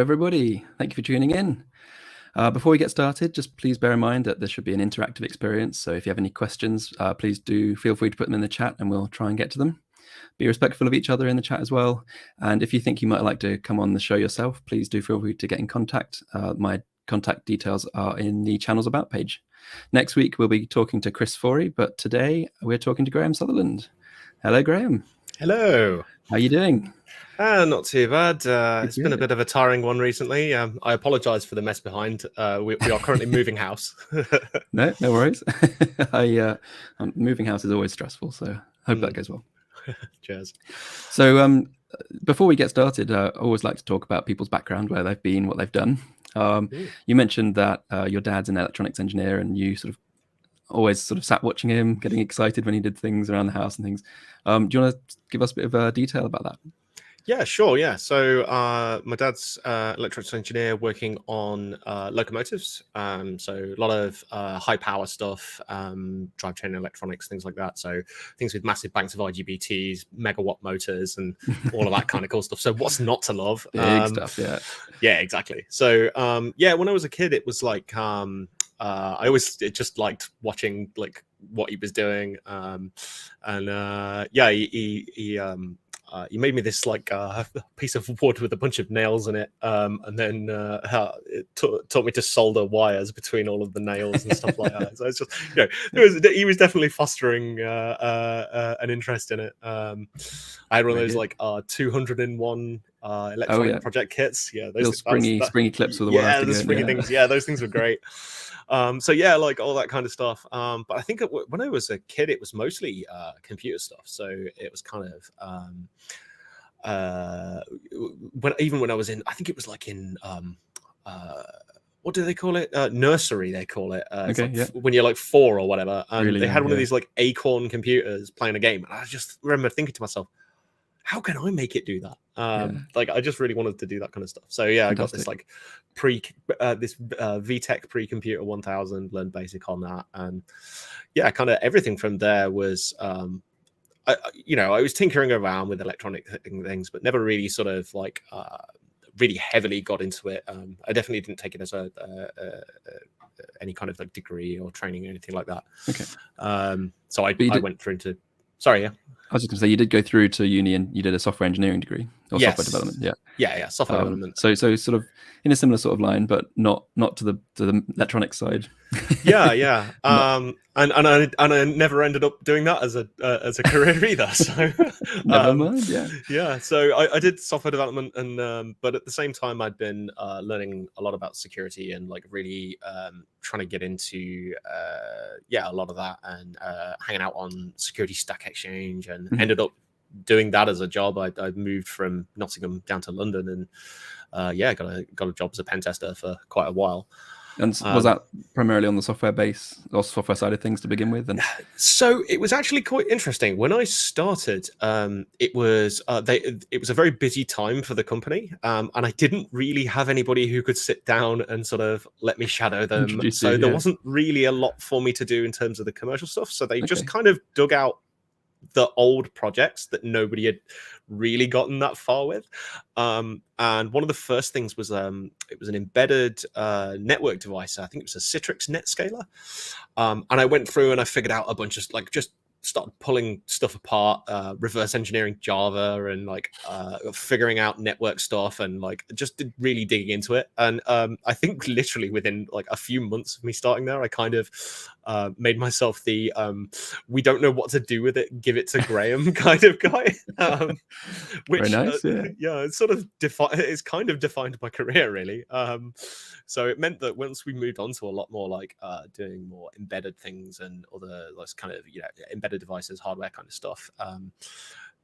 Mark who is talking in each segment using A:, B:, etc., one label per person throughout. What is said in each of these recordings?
A: everybody. Thank you for tuning in. Before we get started, just please bear in mind that this should be an interactive experience. So if you have any questions, please do feel free to put them in the chat and we'll try and get to them. Be respectful of each other in the chat as well. And if you think you might like to come on the show yourself, please do feel free to get in contact. My contact details are in the channel's about page. Next week, we'll be talking to Chris Forey, but today we're talking to Graham Sutherland. Hello, Graham.
B: Hello.
A: How are you doing?
B: Not too bad. It's been a bit of a tiring one recently. I apologize for the mess behind. We are currently moving house.
A: No worries. Moving house is always stressful, so I hope that goes well.
B: Cheers.
A: So before we get started, I always like to talk about people's background, where they've been, what they've done. You mentioned that your dad's an electronics engineer and you sort of always sort of sat watching him, getting excited when he did things around the house and things. Do you want to give us a bit of detail about that?
B: Yeah, sure. Yeah. So my dad's electronics engineer working on locomotives. So a lot of high power stuff, drivetrain electronics, things like that. So things with massive banks of IGBTs, megawatt motors, and all of that kind of cool stuff. So what's not to love?
A: Big stuff, yeah.
B: Yeah, exactly. So when I was a kid, it was like I always just liked watching like what he was doing, he made me this like piece of wood with a bunch of nails in it, and then it taught me to solder wires between all of the nails and stuff like that. So it's just, he was definitely fostering an interest in it. I had one of those like 201 electronic project kits. Yeah, those
A: springy clips with the wires.
B: Yeah, the springy things. Yeah, those things were great. Like all that kind of stuff. But I think when I was a kid, it was mostly computer stuff. So it was kind of when I was in, I think it was like in what do they call it? Nursery, they call it. When you're like 4 or whatever. And they had one of these like Acorn computers playing a game, and I just remember thinking to myself, how can I make it do that? Like I just really wanted to do that kind of stuff. So yeah, fantastic. I got this like VTech pre-computer 1000, learned basic on that, and yeah, kind of everything from there was I was tinkering around with electronic things, but never really sort of like really heavily got into it. I definitely didn't take it as any kind of like degree or training or anything like that.
A: Okay.
B: So I went through into. Sorry, yeah.
A: I was just going to say, you did go through to uni and you did a software engineering degree or software development.
B: Yeah, software development.
A: So sort of in a similar sort of line, but not to the electronics side.
B: Yeah. And I never ended up doing that as a career either. So
A: never mind.
B: Yeah. So I did software development, and but at the same time, I'd been learning a lot about security and like really trying to get into a lot of that, and hanging out on Security Stack Exchange, and ended up doing that as a job. I moved from Nottingham down to London, and got a job as a pen tester for quite a while.
A: And was that primarily on the software base or software side of things to begin with? And
B: so it was actually quite interesting. When I started, it was a very busy time for the company, and I didn't really have anybody who could sit down and sort of let me shadow them. There wasn't really a lot for me to do in terms of the commercial stuff. So they just kind of dug out the old projects that nobody had really gotten that far with, and one of the first things was it was an embedded network device. I think it was a Citrix NetScaler, and I went through and I figured out a bunch of like just started pulling stuff apart, reverse engineering Java, and like figuring out network stuff, and like just really digging into it. And I think literally within like a few months of me starting there, I kind of made myself the we don't know what to do with it, give it to Graham kind of guy. Which
A: very nice,
B: it's sort of it's kind of defined my career really. So it meant that once we moved on to a lot more like doing more embedded things and other like kind of embedded devices, hardware kind of stuff,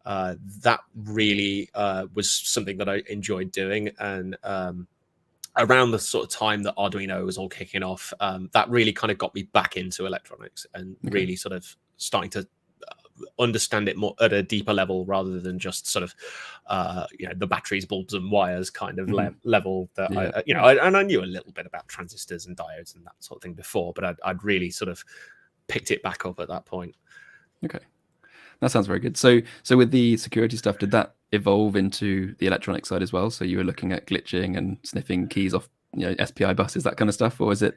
B: that really was something that I enjoyed doing. And around the sort of time that Arduino was all kicking off, that really kind of got me back into electronics and really sort of starting to understand it more at a deeper level, rather than just sort of the batteries, bulbs and wires kind of level that I knew a little bit about transistors and diodes and that sort of thing before, but I'd really sort of picked it back up at that point.
A: Okay, that sounds very good. So with the security stuff, did that evolve into the electronic side as well? So you were looking at glitching and sniffing keys off, SPI buses, that kind of stuff, or is it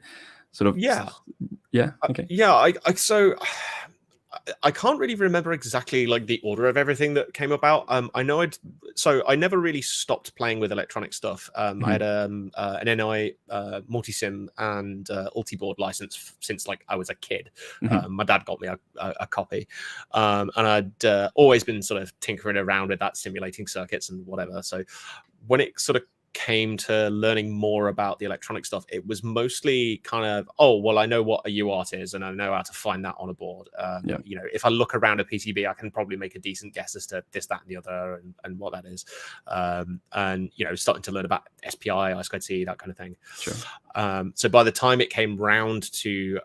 A: sort of?
B: Yeah.
A: Okay.
B: So I can't really remember exactly like the order of everything that came about. I know I never really stopped playing with electronic stuff. I had an NI multi-sim and Ultiboard license since like I was a kid. My dad got me a copy, and I'd always been sort of tinkering around with that, simulating circuits and whatever. So when it sort of came to learning more about the electronic stuff, it was mostly kind of, oh, well, I know what a UART is and I know how to find that on a board. If I look around a PCB, I can probably make a decent guess as to this, that, and the other, and what that is. And starting to learn about SPI, I2C, that kind of thing.
A: Sure.
B: So by the time it came round to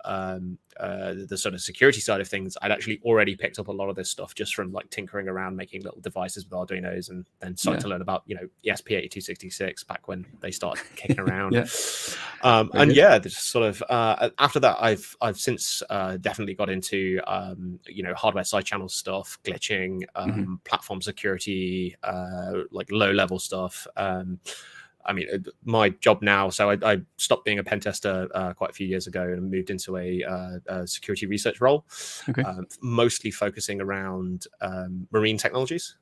B: the sort of security side of things, I'd actually already picked up a lot of this stuff just from like tinkering around, making little devices with Arduinos, and then starting to learn about ESP32 back when they started kicking around. There's sort of after that, I've since definitely got into hardware side channel stuff, glitching, platform security, like low level stuff. I mean, my job now, so I stopped being a pen tester quite a few years ago and moved into a security research role, mostly focusing around marine technologies,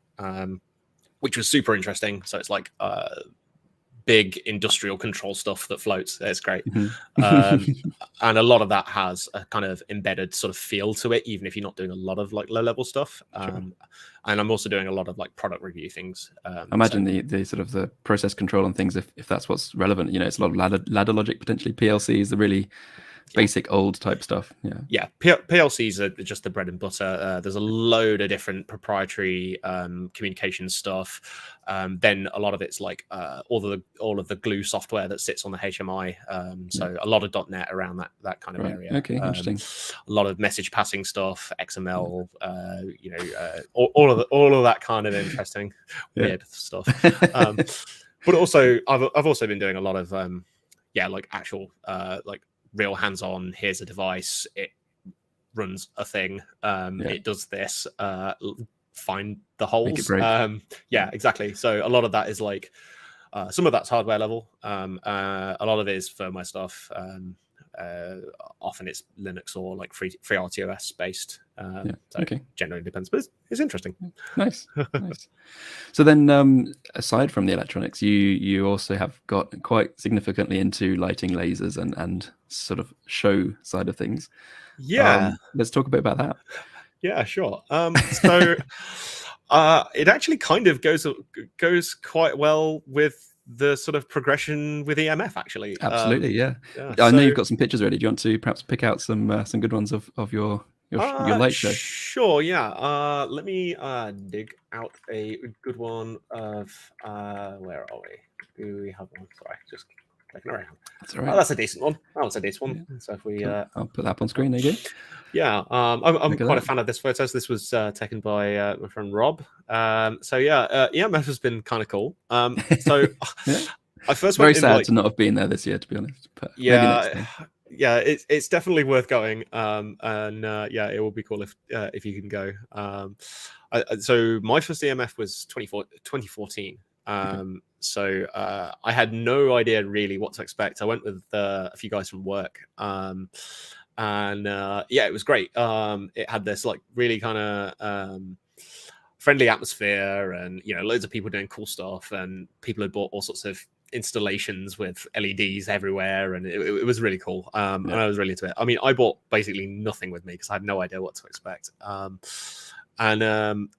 B: which was super interesting. So it's like big industrial control stuff that floats. It's great. And a lot of that has a kind of embedded sort of feel to it, even if you're not doing a lot of like low level stuff. And I'm also doing a lot of like product review things.
A: I imagine the sort of the process control and things, if that's what's relevant, it's a lot of ladder logic, potentially PLCs, the really basic old type stuff.
B: PLCs are just the bread and butter. There's a load of different proprietary communication stuff. Then a lot of it's like all of the glue software that sits on the HMI. So a lot of .NET around that kind of area.
A: Okay, interesting.
B: A lot of message passing stuff, XML. All of that kind of interesting, weird stuff. But also, I've also been doing a lot of like actual like real hands-on. Here's a device, it runs a thing, it does this, find the holes. Exactly. So a lot of that is like some of that's hardware level, a lot of it is firmware stuff. Often it's Linux or like free RTOS based. Generally depends, but it's interesting.
A: Nice. So then, aside from the electronics, you also have got quite significantly into lighting, lasers, and sort of show side of things. Let's talk a bit about that.
B: Yeah, sure. So it actually kind of goes quite well with the sort of progression with EMF, actually.
A: Absolutely, I know you've got some pictures ready. Do you want to perhaps pick out some good ones of your light show?
B: Sure, yeah. Let me dig out a good one of where are we? Do we have one? Sorry, just clicking around. That's all right. Oh, that's a decent one. That was a decent one. Yeah. So if we
A: I'll put that up on screen. There you go.
B: Yeah, I'm quite a fan of this photo. So this was taken by my friend Rob. EMF has been kind of cool. So I first
A: very sad to not have been there this year, to be honest. But
B: it's definitely worth going. It will be cool if you can go. So my first EMF was 2014. So I had no idea really what to expect. I went with a few guys from work. It was great. It had this like really kind of friendly atmosphere, and loads of people doing cool stuff, and people had bought all sorts of installations with LEDs everywhere, and it was really cool. And I was really into it. I mean, I bought basically nothing with me because I had no idea what to expect. And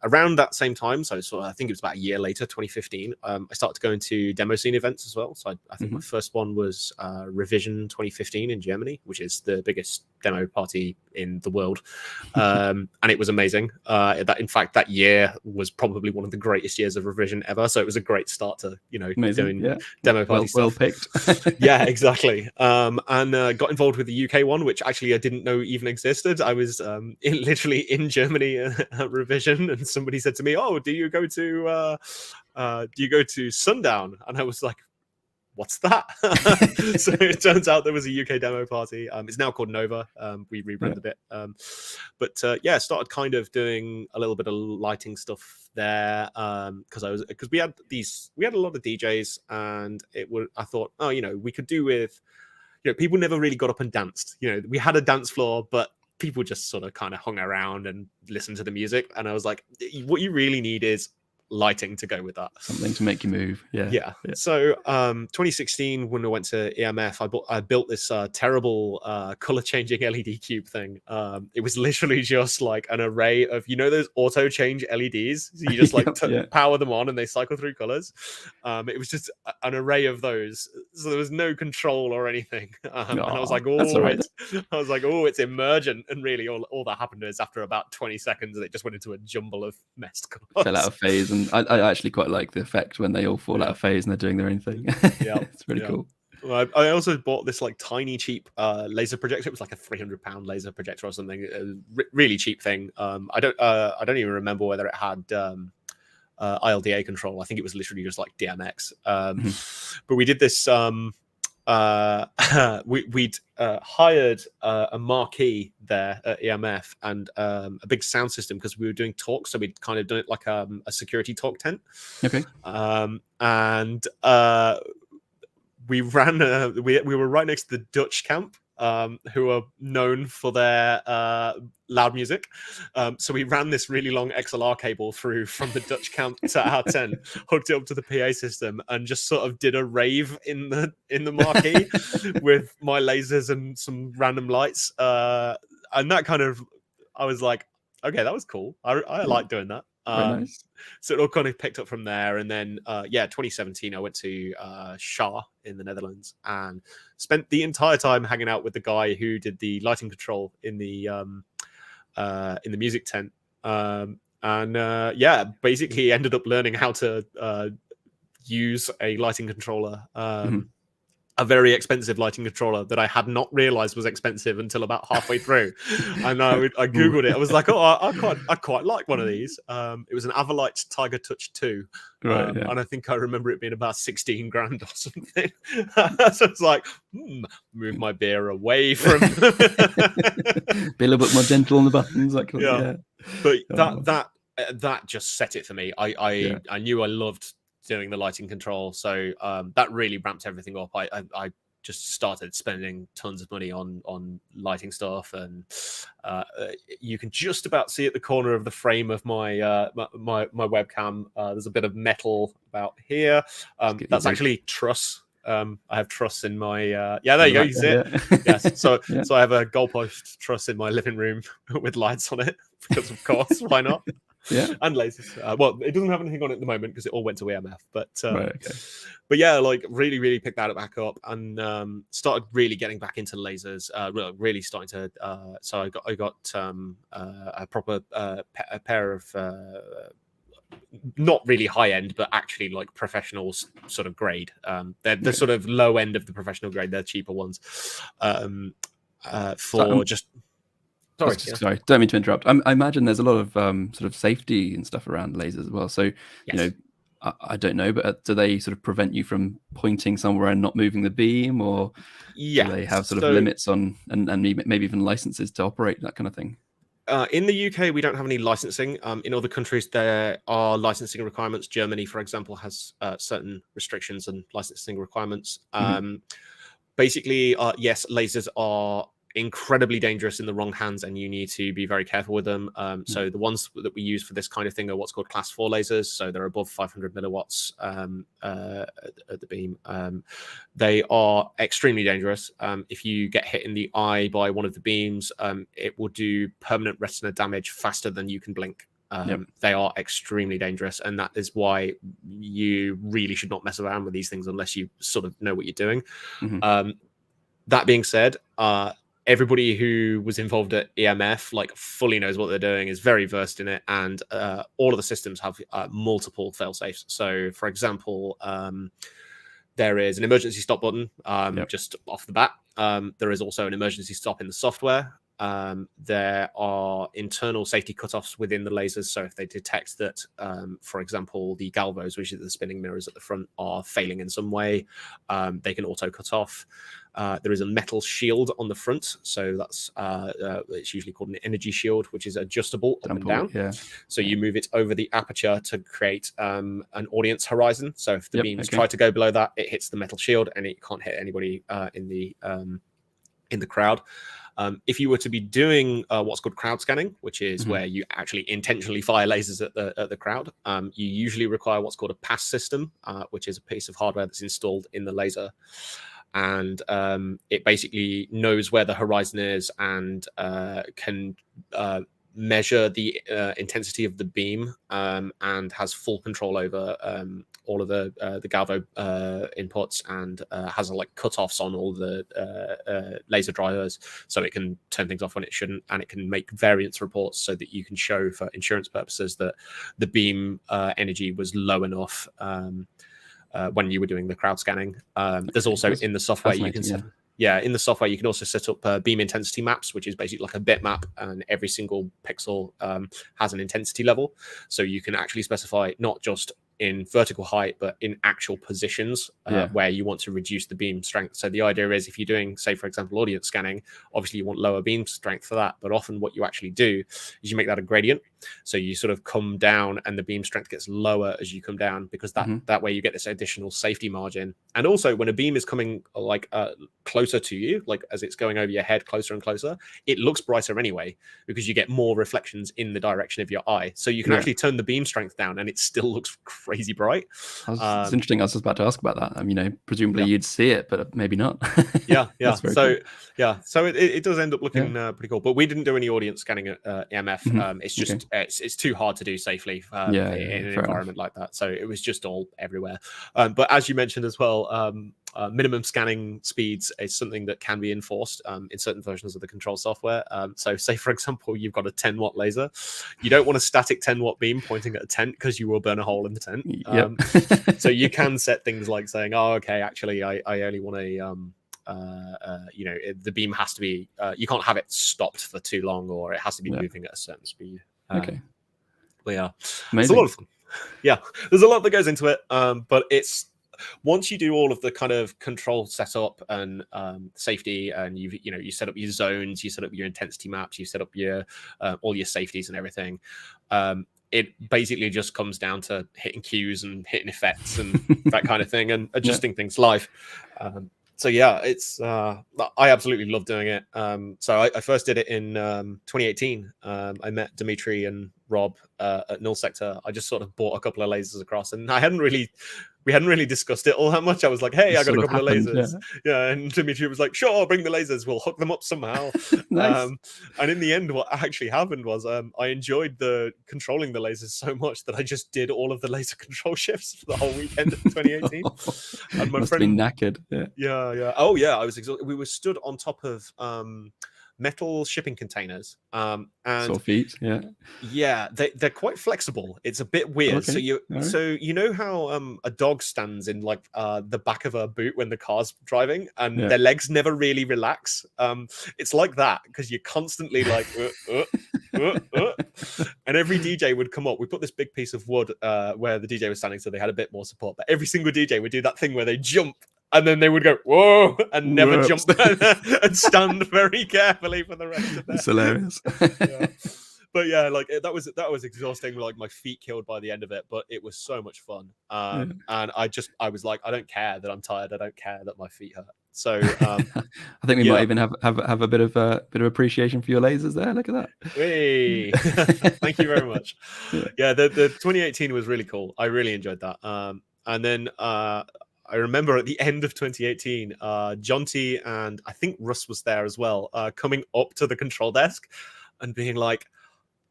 B: around that same time, so I think it was about a year later, 2015, I started to go into demo scene events as well. So I think my first one was Revision 2015 in Germany, which is the biggest demo party in the world. And it was amazing. In fact, that year was probably one of the greatest years of Revision ever. So it was a great start to, doing demo party stuff.
A: Well picked.
B: Yeah, exactly. And got involved with the UK one, which actually I didn't know even existed. I was literally in Germany Revision, and somebody said to me, "Oh, do you go to Sundown?" And I was like, what's that? So it turns out there was a UK demo party. It's now called Nova. We rebranded it. But yeah, started kind of doing a little bit of lighting stuff there, because we had a lot of DJs, and I thought, oh, we could do with, people never really got up and danced. We had a dance floor, but people just sort of kind of hung around and listened to the music. And I was like, what you really need is lighting to go with that,
A: something to make you move. Yeah.
B: So 2016, when I went to EMF, I built this terrible color changing LED cube thing. It was literally just like an array of those auto change LEDs, so you just like power them on and they cycle through colors. It was just an array of those, so there was no control or anything. And I was like, it's emergent. And really all that happened is after about 20 seconds it just went into a jumble of messed colors,
A: fell out of phase. And I actually quite like the effect when they all fall out of phase and they're doing their own thing. It's really cool.
B: Well, I also bought this like tiny cheap laser projector. It was like a £300 laser projector or something. Really cheap thing. I don't even remember whether it had ILDA control. I think it was literally just like DMX. But we did this. We'd hired a marquee there at EMF and a big sound system, because we were doing talks, so we'd kind of done it like a security talk tent.
A: Okay.
B: And we ran we were right next to the Dutch camp, who are known for their loud music. So we ran this really long XLR cable through from the Dutch camp to our tent, hooked it up to the PA system, and just sort of did a rave in the marquee with my lasers and some random lights. And that kind of, I was like, okay, that was cool. I like doing that.
A: Nice.
B: So it all kind of picked up from there. And then 2017 I went to Shah in the Netherlands and spent the entire time hanging out with the guy who did the lighting control in the music tent, basically ended up learning how to use a lighting controller, a very expensive lighting controller that I had not realized was expensive until about halfway through. And I googled it. I was like, I quite like one of these. It was an Avalite Tiger Touch 2. And I think I remember it being about 16 grand or something. So it's like, move my beer away from
A: be a little bit more gentle on the buttons.
B: But that just set it for me. I knew I loved doing the lighting control, so that really ramped everything up. I just started spending tons of money on lighting stuff, and you can just about see at the corner of the frame of my my webcam, there's a bit of metal about here. That's actually truss. I have truss in my there you go, you see it. Yes, so I have a goalpost truss in my living room with lights on it, because of course, why not? And lasers. Well, it doesn't have anything on it at the moment because it all went to EMF. But but yeah, like really picked that back up and started really getting back into lasers. Really starting to. So I got a proper a pair of not really high end, but actually like professional sort of grade. They're the sort of low end of the professional grade. They're cheaper ones.
A: Sorry, don't mean to interrupt. I imagine there's a lot of sort of safety and stuff around lasers as well. So, I don't know, but do they sort of prevent you from pointing somewhere and not moving the beam, or do they have sort of limits on and maybe even licenses to operate, that kind of thing?
B: In the UK, we don't have any licensing. In other countries, there are licensing requirements. Germany, for example, has certain restrictions and licensing requirements. Basically, yes, lasers are incredibly dangerous in the wrong hands, and you need to be very careful with them. So the ones that we use for this kind of thing are what's called class 4 lasers. So they're above 500 milliwatts at the beam. They are extremely dangerous. If you get hit in the eye by one of the beams, it will do permanent retina damage faster than you can blink. They are extremely dangerous, and that is why you really should not mess around with these things unless you sort of know what you're doing. That being said, everybody who was involved at EMF like fully knows what they're doing, is very versed in it, and all of the systems have multiple fail-safes. So, for example, there is an emergency stop button just off the bat. There is also an emergency stop in the software. there are internal safety cutoffs within the lasers. So if they detect that, for example, the galvos, which are the spinning mirrors at the front, are failing in some way, they can auto cut off. There is a metal shield on the front, so that's it's usually called an energy shield, which is adjustable up and down.
A: Yeah.
B: So you move it over the aperture to create an audience horizon. So if the beams try to go below that, it hits the metal shield and it can't hit anybody in the crowd. If you were to be doing what's called crowd scanning, which is where you actually intentionally fire lasers at the crowd, you usually require what's called a pass system, which is a piece of hardware that's installed in the laser. And it basically knows where the horizon is and can measure the intensity of the beam and has full control over all of the galvo inputs, and has like cutoffs on all the laser drivers, so it can turn things off when it shouldn't, and it can make variance reports so that you can show for insurance purposes that the beam energy was low enough when you were doing the crowd scanning. There's also in the software you can set, in the software you can also set up beam intensity maps, which is basically like a bitmap, and every single pixel has an intensity level, so you can actually specify not just in vertical height but in actual positions where you want to reduce the beam strength. So the idea is, if you're doing, say for example, audience scanning, obviously you want lower beam strength for that, but often what you actually do is you make that a gradient, so you sort of come down and the beam strength gets lower as you come down, because that way you get this additional safety margin. And also when a beam is coming like closer to you, like as it's going over your head closer and closer, it looks brighter anyway, because you get more reflections in the direction of your eye, so you can actually turn the beam strength down and it still looks crazy bright.
A: It's interesting. I was just about to ask about that. Presumably you'd see it, but maybe not.
B: So cool. It does end up looking pretty cool. But we didn't do any audience scanning at EMF. It's just it's too hard to do safely in an environment like that. So it was just all everywhere. But as you mentioned as well, minimum scanning speeds is something that can be enforced in certain versions of the control software. So say, for example, you've got a 10 watt laser. You don't want a static 10 watt beam pointing at a tent, because you will burn a hole in the tent. So you can set things like saying, oh, okay, actually, I only want the beam has to be, you can't have it stopped for too long, or it has to be moving at a certain speed. But yeah, it's a lot of fun. Yeah, there's a lot that goes into it, but it's, once you do all of the kind of control setup and safety, and you set up your zones, you set up your intensity maps, you set up your all your safeties and everything, it basically just comes down to hitting cues and hitting effects and that kind of thing, and adjusting things live. So yeah, it's I absolutely love doing it. So I first did it in 2018. I met Dimitri and Rob at Null Sector. I just sort of bought a couple of lasers across, and we hadn't really discussed it all that much. I was like, hey, I got a couple of lasers. And Dimitri was like, sure, bring the lasers. We'll hook them up somehow.
A: Nice.
B: And in the end, what actually happened was I enjoyed controlling the lasers so much that I just did all of the laser control shifts for the whole weekend of 2018. And my
A: Must
B: friend,
A: have been knackered.
B: Yeah. Oh, yeah, I was exhausted. We were stood on top of metal shipping containers, and
A: sore feet.
B: they're quite flexible. It's a bit weird. So you know how a dog stands in like the back of a boot when the car's driving, and their legs never really relax. It's like that, because you're constantly like and every DJ would come up. We put this big piece of wood where the DJ was standing, so they had a bit more support, but every single DJ would do that thing where they jump, and then they would go, whoa, and never jump and stand very carefully for the rest of that.
A: It's hilarious.
B: But yeah, like that was exhausting. Like my feet killed by the end of it, but it was so much fun. And I was like, I don't care that I'm tired. I don't care that my feet hurt. So
A: I think we might even have a bit of appreciation for your lasers there. Look at that.
B: Hey, thank you very much. Yeah, the 2018 was really cool. I really enjoyed that. And then I remember at the end of 2018, Jonty and I think Russ was there as well, coming up to the control desk and being like,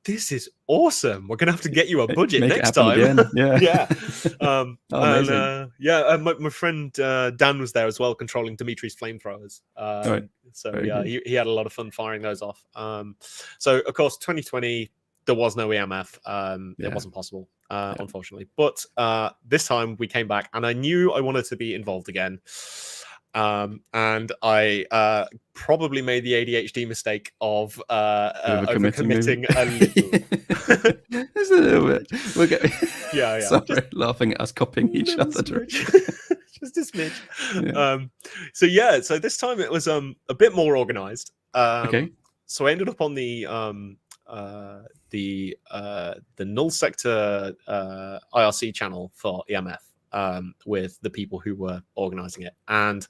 B: this is awesome. We're going to have to get you a budget next time.
A: Yeah.
B: My friend Dan was there as well, controlling Dimitri's flamethrowers. So yeah, he had a lot of fun firing those off. So of course, 2020, there was no EMF. It wasn't possible, unfortunately. But this time we came back, and I knew I wanted to be involved again. And I probably made the ADHD mistake of overcommitting a little.
A: Just a little bit. We'll get...
B: Yeah.
A: Sorry, laughing at us copying each other.
B: Just a smidge. Yeah. So this time it was a bit more organized.
A: Okay.
B: So I ended up on the null sector IRC channel for EMF with the people who were organizing it, and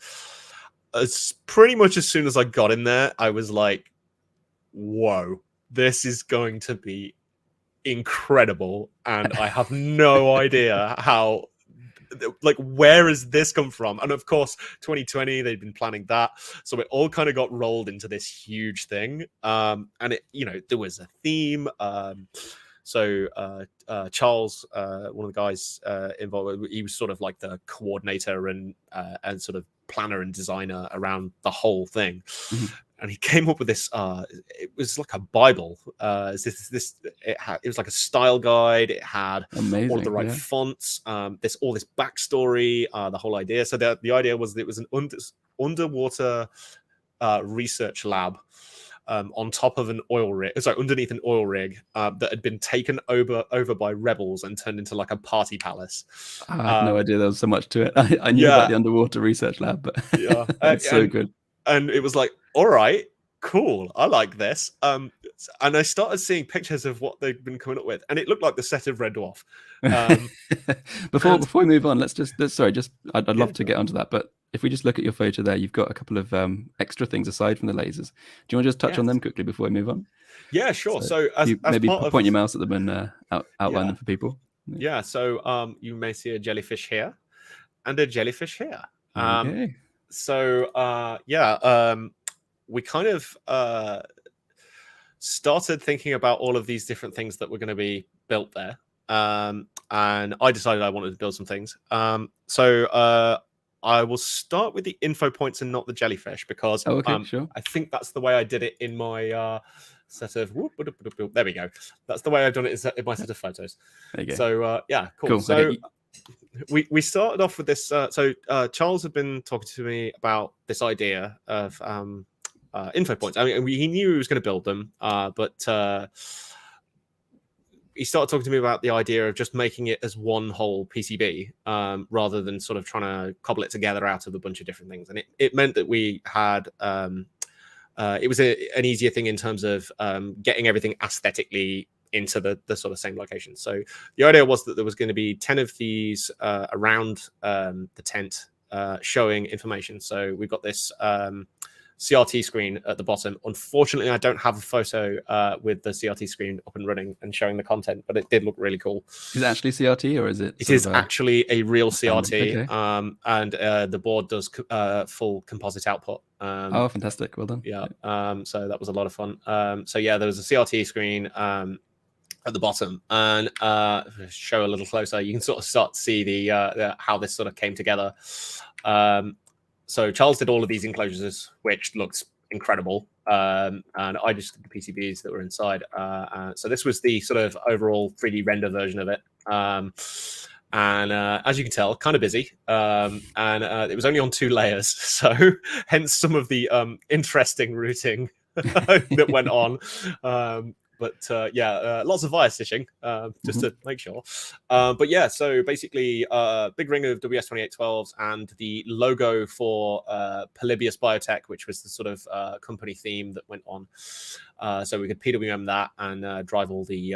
B: pretty much as soon as I got in there, I was like, "Whoa, this is going to be incredible!" And I have no idea how. Like, where has this come from? And of course 2020, they'd been planning that, so it all kind of got rolled into this huge thing. And it, there was a theme. So Charles, one of the guys involved, he was sort of like the coordinator and sort of planner and designer around the whole thing. And he came up with this. It was like a Bible. It was like a style guide. It had all of the right fonts. All this backstory. The whole idea. So the idea was that it was an underwater research lab on top of an oil rig. Sorry, underneath an oil rig that had been taken over by rebels and turned into like a party palace.
A: I had no idea there was so much to it. I knew about the underwater research lab, but it's so good.
B: And it was like, all right, cool, I like this. And I started seeing pictures of what they'd been coming up with, and it looked like the set of Red Dwarf.
A: Before we move on, I'd love to get onto that, but if we just look at your photo there, you've got a couple of extra things aside from the lasers. Do you want to just touch on them quickly before we move on?
B: Yeah, sure. So
A: maybe point your mouse at them and outline them for people.
B: Yeah. So you may see a jellyfish here and a jellyfish here.
A: Okay.
B: So we kind of started thinking about all of these different things that were going to be built there, and I decided I wanted to build some things. So I will start with the Infopoints and not the Jellyfish, because
A: sure.
B: I think that's the way I did it in my set of. There we go. That's the way I've done it in my set of photos.
A: There you go.
B: So cool. So we started off with this. Charles had been talking to me about this idea of Infopoints. I mean, he knew he was going to build them, but he started talking to me about the idea of just making it as one whole PCB, rather than sort of trying to cobble it together out of a bunch of different things. And it meant that we had it was an easier thing in terms of getting everything aesthetically into the sort of same location. So the idea was that there was going to be 10 of these around the tent showing information. So we've got this CRT screen at the bottom. Unfortunately, I don't have a photo with the CRT screen up and running and showing the content, but it did look really cool.
A: Is it actually CRT, or is it?
B: It is actually a real CRT,
A: okay.
B: And the board does full composite output.
A: Oh, fantastic! Well done.
B: Yeah. So that was a lot of fun. So yeah, there was a CRT screen at the bottom, and show a little closer, you can sort of start to see the how this sort of came together. So Charles did all of these enclosures, which looked incredible, and I just did the PCBs that were inside. So this was the sort of overall 3D render version of it, and as you can tell, kind of busy, and it was only on 2 layers, so hence some of the interesting routing that went on. But lots of wire stitching, just to make sure. But yeah, so basically, big ring of WS2812s and the logo for Polybius Biotech, which was the sort of company theme that went on. So we could PWM that and drive all the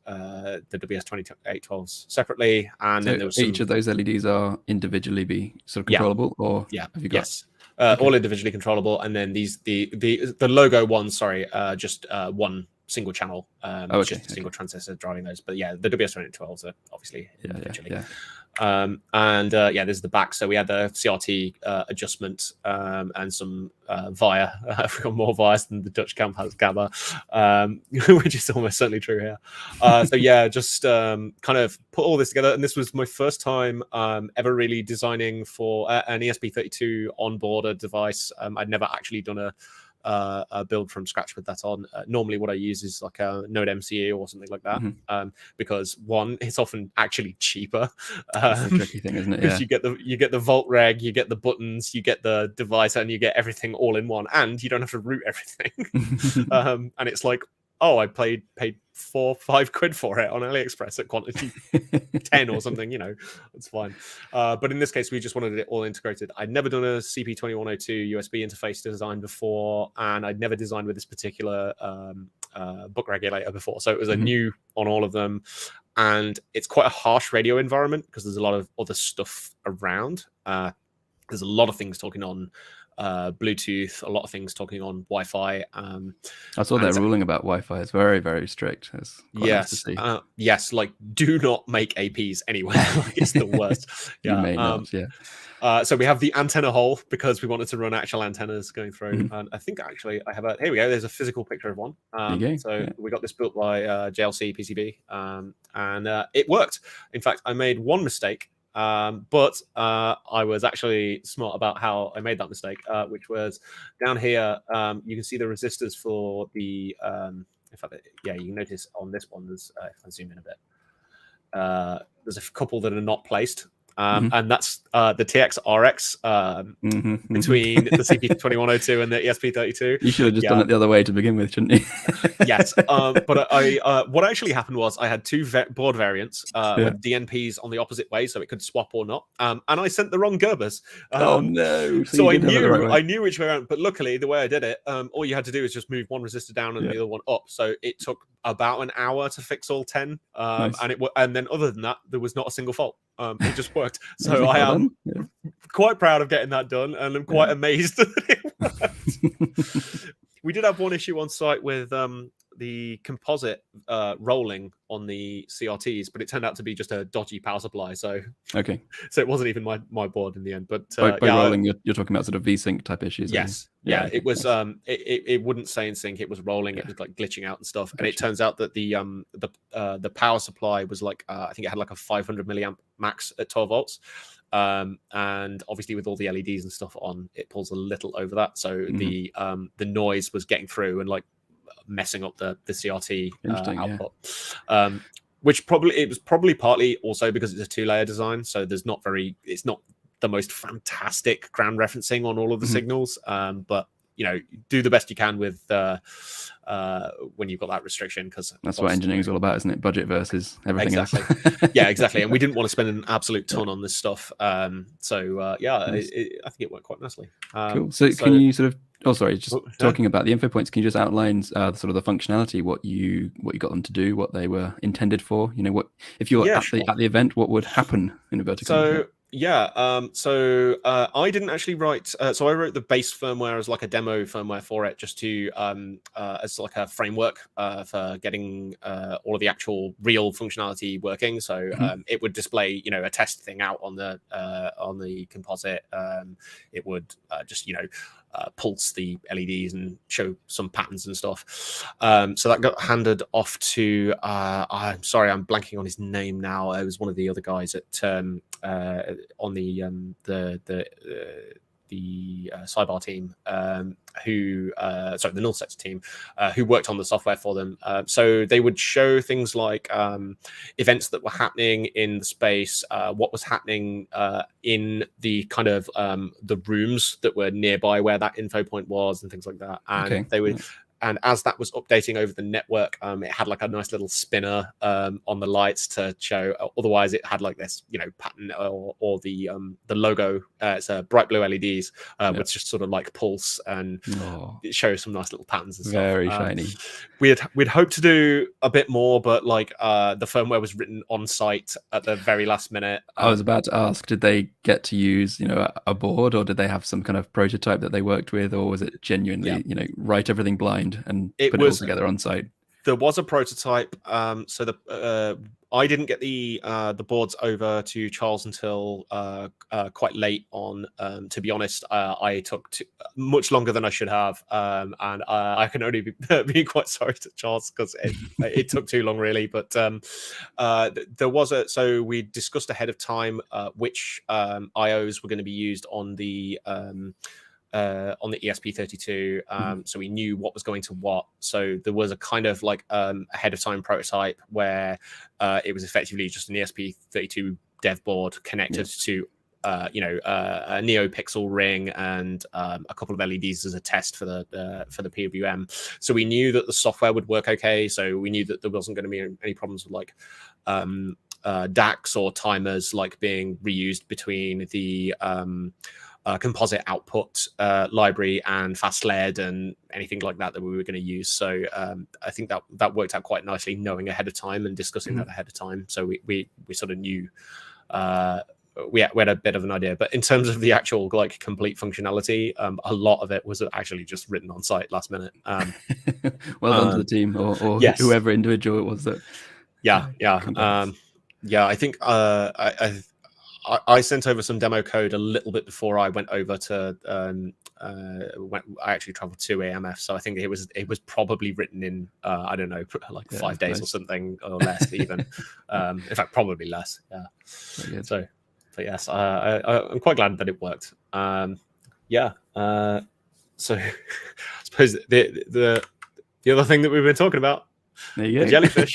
B: WS2812s separately. And then there was
A: each of those LEDs are individually be sort of controllable, or have you got?
B: Yes. All individually controllable, and then these the logo ones, just one single channel, just a single transistor driving those. But yeah, the WS2812s are obviously individually. And there's the back. So we had the CRT adjustment and some via. We've got more vias than the Dutch camp has GABA, which is almost certainly true here. So yeah, just kind of put all this together. And this was my first time ever really designing for an ESP32 onboard device. I'd never actually done a build from scratch with that on. Normally, what I use is like a Node MCU or something like that, because one, it's often actually cheaper.
A: That's the tricky thing, isn't it?
B: Because
A: Yeah.
B: you get the Volt reg, you get the buttons, you get the device, and you get everything all in one, and you don't have to root everything. And it's like, oh, I paid $4 or $5 for it on AliExpress at quantity 10 or something, it's fine. But in this case, we just wanted it all integrated. I'd never done a CP2102 USB interface design before, and I'd never designed with this particular book regulator before. So it was a new on all of them. And it's quite a harsh radio environment because there's a lot of other stuff around. There's a lot of things talking on Bluetooth, a lot of things talking on Wi-Fi.
A: I saw their ruling about Wi-Fi. It's very, very strict. It's quite nice to see.
B: Yes, like do not make APs anywhere. Like, it's the worst.
A: You may not,
B: so we have the antenna hole because we wanted to run actual antennas going through. And I think actually I have here we go. There's a physical picture of one. We got this built by JLC PCB, and it worked. In fact, I made one mistake. But I was actually smart about how I made that mistake, which was down here. You can see the resistors for the. In fact, you can notice on this one. There's if I zoom in a bit, there's a couple that are not placed. And that's the TX-RX between the CP2102 and the ESP32.
A: You should have just done it the other way to begin with, shouldn't you?
B: Yes, but what actually happened was I had two board variants with DNPs on the opposite way, so it could swap or not. And I sent the wrong Gerbers.
A: Oh no!
B: So I knew which way around. But luckily, the way I did it, all you had to do is just move one resistor down and the other one up. So it took about an hour to fix all 10. Nice. And then other than that, there was not a single fault. It just worked. So I am quite proud of getting that done, and I'm quite amazed that it worked. We did have one issue on site with the composite rolling on the CRTs, but it turned out to be just a dodgy power supply. So so it wasn't even my board in the end. But
A: by rolling, you're talking about sort of VSync type issues.
B: Yes, it was. It wouldn't stay in sync. It was rolling. It was like glitching out and stuff. And it turns out that the power supply was like I think it had like a 500 milliamp max at 12 volts. And obviously with all the LEDs and stuff on, it pulls a little over that. So the noise was getting through and like messing up the CRT output. Which it was probably partly also because it's a 2-layer design. So it's not the most fantastic ground referencing on all of the signals. But do the best you can with when you've got that restriction, because
A: that's what engineering is all about, isn't it? Budget versus everything else.
B: Yeah, exactly. And we didn't want to spend an absolute ton on this stuff. I think it worked quite nicely.
A: Cool. So can you sort of talking about the Infopoints, can you just outline sort of the functionality, what you got them to do, what they were intended for? What if you're at the event, what would happen in a vertical? I didn't actually write. So I wrote the base firmware as like a demo firmware for it, just to as like a framework for getting all of the actual real functionality working. So it would display, a test thing out on the composite. It would just pulse the LEDs and show some patterns and stuff. So that got handed off to I'm sorry, I'm blanking on his name now. It was one of the other guys at on the Cybar team, the null sets team, who worked on the software for them. So they would show things like events that were happening in the space, what was happening in the kind of the rooms that were nearby where that info point was, and things like that. And they would. And as that was updating over the network, it had like a nice little spinner on the lights to show. Otherwise, it had like this, pattern or the logo. It's bright blue LEDs, which just sort of like pulse and it shows some nice little patterns and stuff. Very shiny.
B: We'd hoped to do a bit more, but like the firmware was written on site at the very last minute.
A: I was about to ask, did they get to use a board, or did they have some kind of prototype that they worked with, or was it genuinely write everything blind and put it all together on site?
B: There was a prototype. So I didn't get the boards over to Charles until quite late on. To be honest, I took much longer than I should have, and I can only be quite sorry to Charles because it took too long, really. But there was so we discussed ahead of time which IOs were going to be used on the on the ESP32, so we knew what was going to what. So there was a kind of like ahead of time prototype where it was effectively just an ESP32 dev board connected to a NeoPixel ring and a couple of LEDs as a test for the PWM. So we knew that the software would work okay. So we knew that there wasn't going to be any problems with like DACs or timers like being reused between the composite output library and fast LED and anything like that we were going to use. So I think that worked out quite nicely, knowing ahead of time and discussing that ahead of time. So we sort of knew. We had a bit of an idea, but in terms of the actual like complete functionality, a lot of it was actually just written on site last minute.
A: Well done to the team or whoever individual it was that.
B: I think I sent over some demo code a little bit before I went over to when I actually traveled to EMF. So I think it was probably written in I don't know, like 5 days or something, or less even. In fact, probably less. Yeah. So. But yes, I'm quite glad that it worked. So I suppose the other thing that we've been talking about, the jellyfish.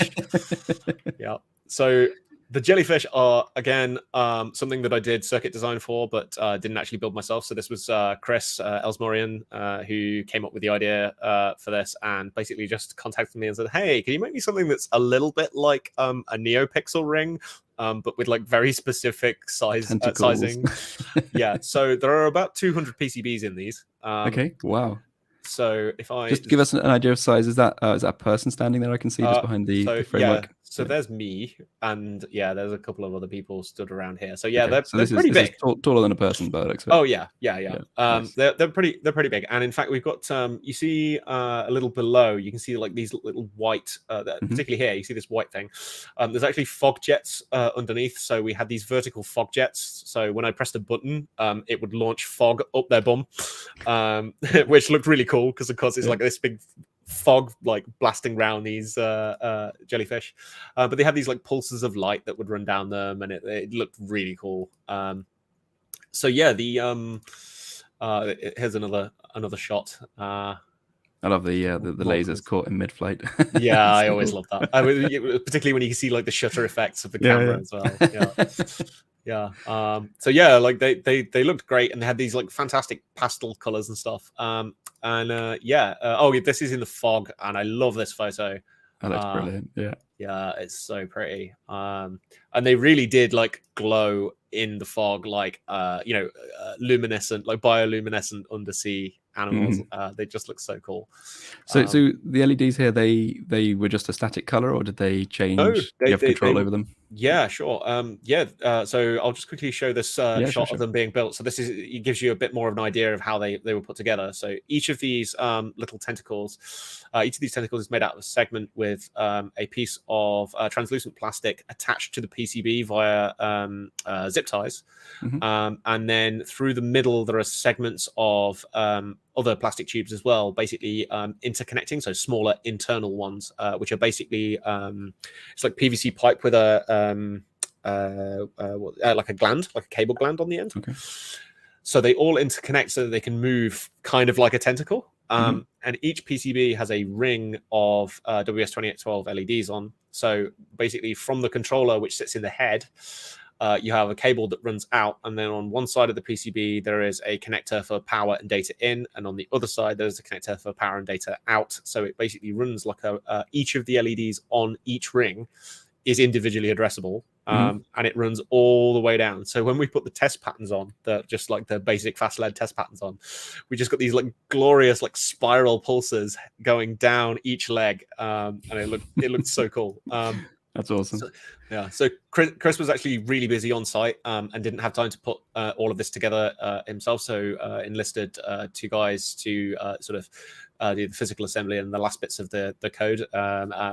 B: Yeah. So the jellyfish are again something that I did circuit design for, but didn't actually build myself. So this was Chris Elsmorian who came up with the idea for this, and basically just contacted me and said, "Hey, can you make me something that's a little bit like a NeoPixel ring?" But with like very specific sizing. Yeah, so there are about 200 PCBs in these.
A: Okay, wow.
B: So if I
A: just give us an idea of size, is that a person standing there I can see just behind the framework?
B: Yeah. So there's me, and there's a couple of other people stood around here. So they're pretty big.
A: This is taller than a person, by the looks of it.
B: Oh yeah. Nice. They're pretty big, and in fact we've got you see a little below, you can see like these little white, particularly here, you see this white thing. There's actually fog jets underneath. So we had these vertical fog jets. So when I pressed a button, it would launch fog up their bum, which looked really cool because of course it's like this big fog like blasting around these jellyfish, but they had these like pulses of light that would run down them, and it looked really cool. So yeah, here's another shot. I
A: love the lasers caught in mid-flight.
B: Yeah, I always love that. Particularly when you can see like the shutter effects of the camera as well. So yeah, like they looked great, and they had these like fantastic pastel colors and stuff. This is in the fog, and I love this photo.
A: That looks brilliant.
B: Yeah, it's so pretty. And they really did like glow in the fog, like luminescent, like bioluminescent undersea animals. They just look so cool.
A: So the LEDs here, they were just a static color, or did they change? Do you have control over them?
B: Yeah, sure. So I'll just quickly show this shot of them being built. So it gives you a bit more of an idea of how they were put together. So each of these little tentacles, is made out of a segment with a piece of translucent plastic attached to the PCB via zip ties. And then through the middle, there are segments of other plastic tubes as well, basically interconnecting, so smaller internal ones, which are basically it's like PVC pipe with like a gland, like a cable gland on the end.
A: Okay.
B: So they all interconnect so that they can move kind of like a tentacle. And each PCB has a ring of WS2812 LEDs on. So basically from the controller, which sits in the head, you have a cable that runs out, and then on one side of the PCB there is a connector for power and data in, and on the other side there's a connector for power and data out. So it basically runs like each of the LEDs on each ring is individually addressable, and it runs all the way down. So when we put the test patterns on, just like the basic fast LED test patterns on, we just got these like glorious like spiral pulses going down each leg, and it looked so cool.
A: That's awesome.
B: So Chris was actually really busy on site and didn't have time to put all of this together himself. So enlisted two guys to sort of do the physical assembly and the last bits of the code.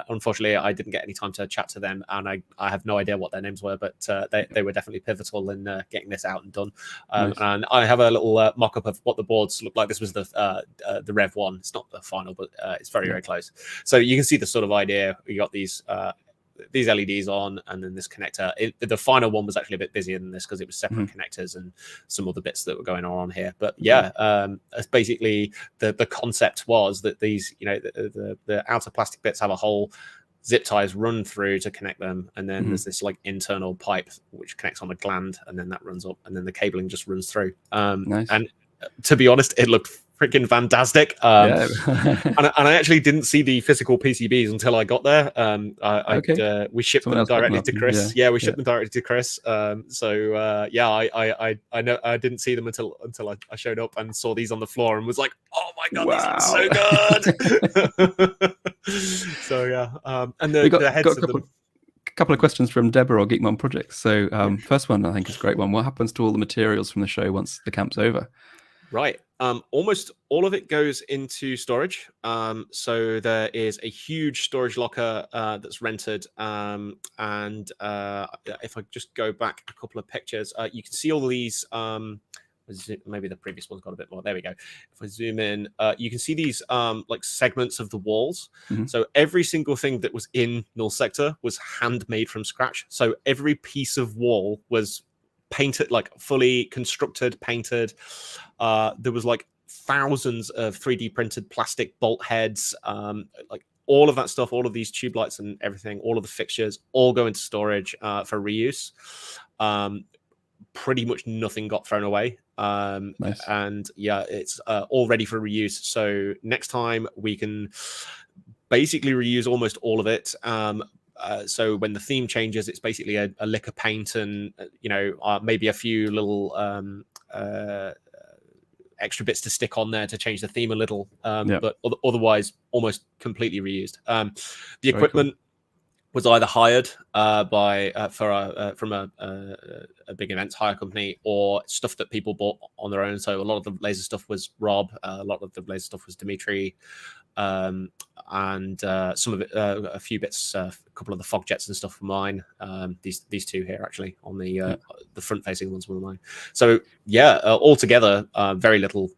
B: Unfortunately, I didn't get any time to chat to them, and I have no idea what their names were, but they were definitely pivotal in getting this out and done. Nice. And I have a little mock-up of what the boards look like. This was the Rev 1. It's not the final, but it's very, very close. So you can see the sort of idea. You got these these LEDs on, and then this connector. The final one was actually a bit busier than this because it was separate connectors and some other bits that were going on here. But yeah, basically the concept was that these, you know, the outer plastic bits have a hole, zip ties run through to connect them, and then there's this like internal pipe which connects on the gland, and then that runs up, and then the cabling just runs through.
A: Nice.
B: And to be honest, it looked freaking fantastic.
A: Yeah.
B: and I actually didn't see the physical PCBs until I got there. We shipped them directly to Chris. Yeah, we shipped them directly to Chris. Yeah, I know I didn't see them until I showed up and saw these on the floor and was like, oh my god, these look so good. So yeah, and the heads of them.
A: Couple of questions from Deborah or Geek Mom Projects. So first one, I think is a great one. What happens to all the materials from the show once the camp's over?
B: Right. Almost all of it goes into storage. So there is a huge storage locker that's rented. And if I just go back a couple of pictures, you can see all these. Maybe the previous one's got a bit more. There we go. If I zoom in, you can see these like segments of the walls. So every single thing that was in null sector was handmade from scratch. So every piece of wall was painted, like fully constructed, painted. There was like thousands of 3D printed plastic bolt heads, like all of that stuff, all of these tube lights and everything, all of the fixtures all go into storage for reuse. Pretty much nothing got thrown away.
A: Nice.
B: And yeah, it's all ready for reuse. So next time we can basically reuse almost all of it. So when the theme changes, it's basically a lick of paint and maybe a few little extra bits to stick on there to change the theme a little. But otherwise, almost completely reused. The equipment was either hired from a big events hire company, or stuff that people bought on their own. So a lot of the laser stuff was Rob, a lot of the laser stuff was Dimitri, and some of it, a few bits, a couple of the fog jets and stuff were mine. These two here actually on the front facing ones were mine. So yeah, altogether very little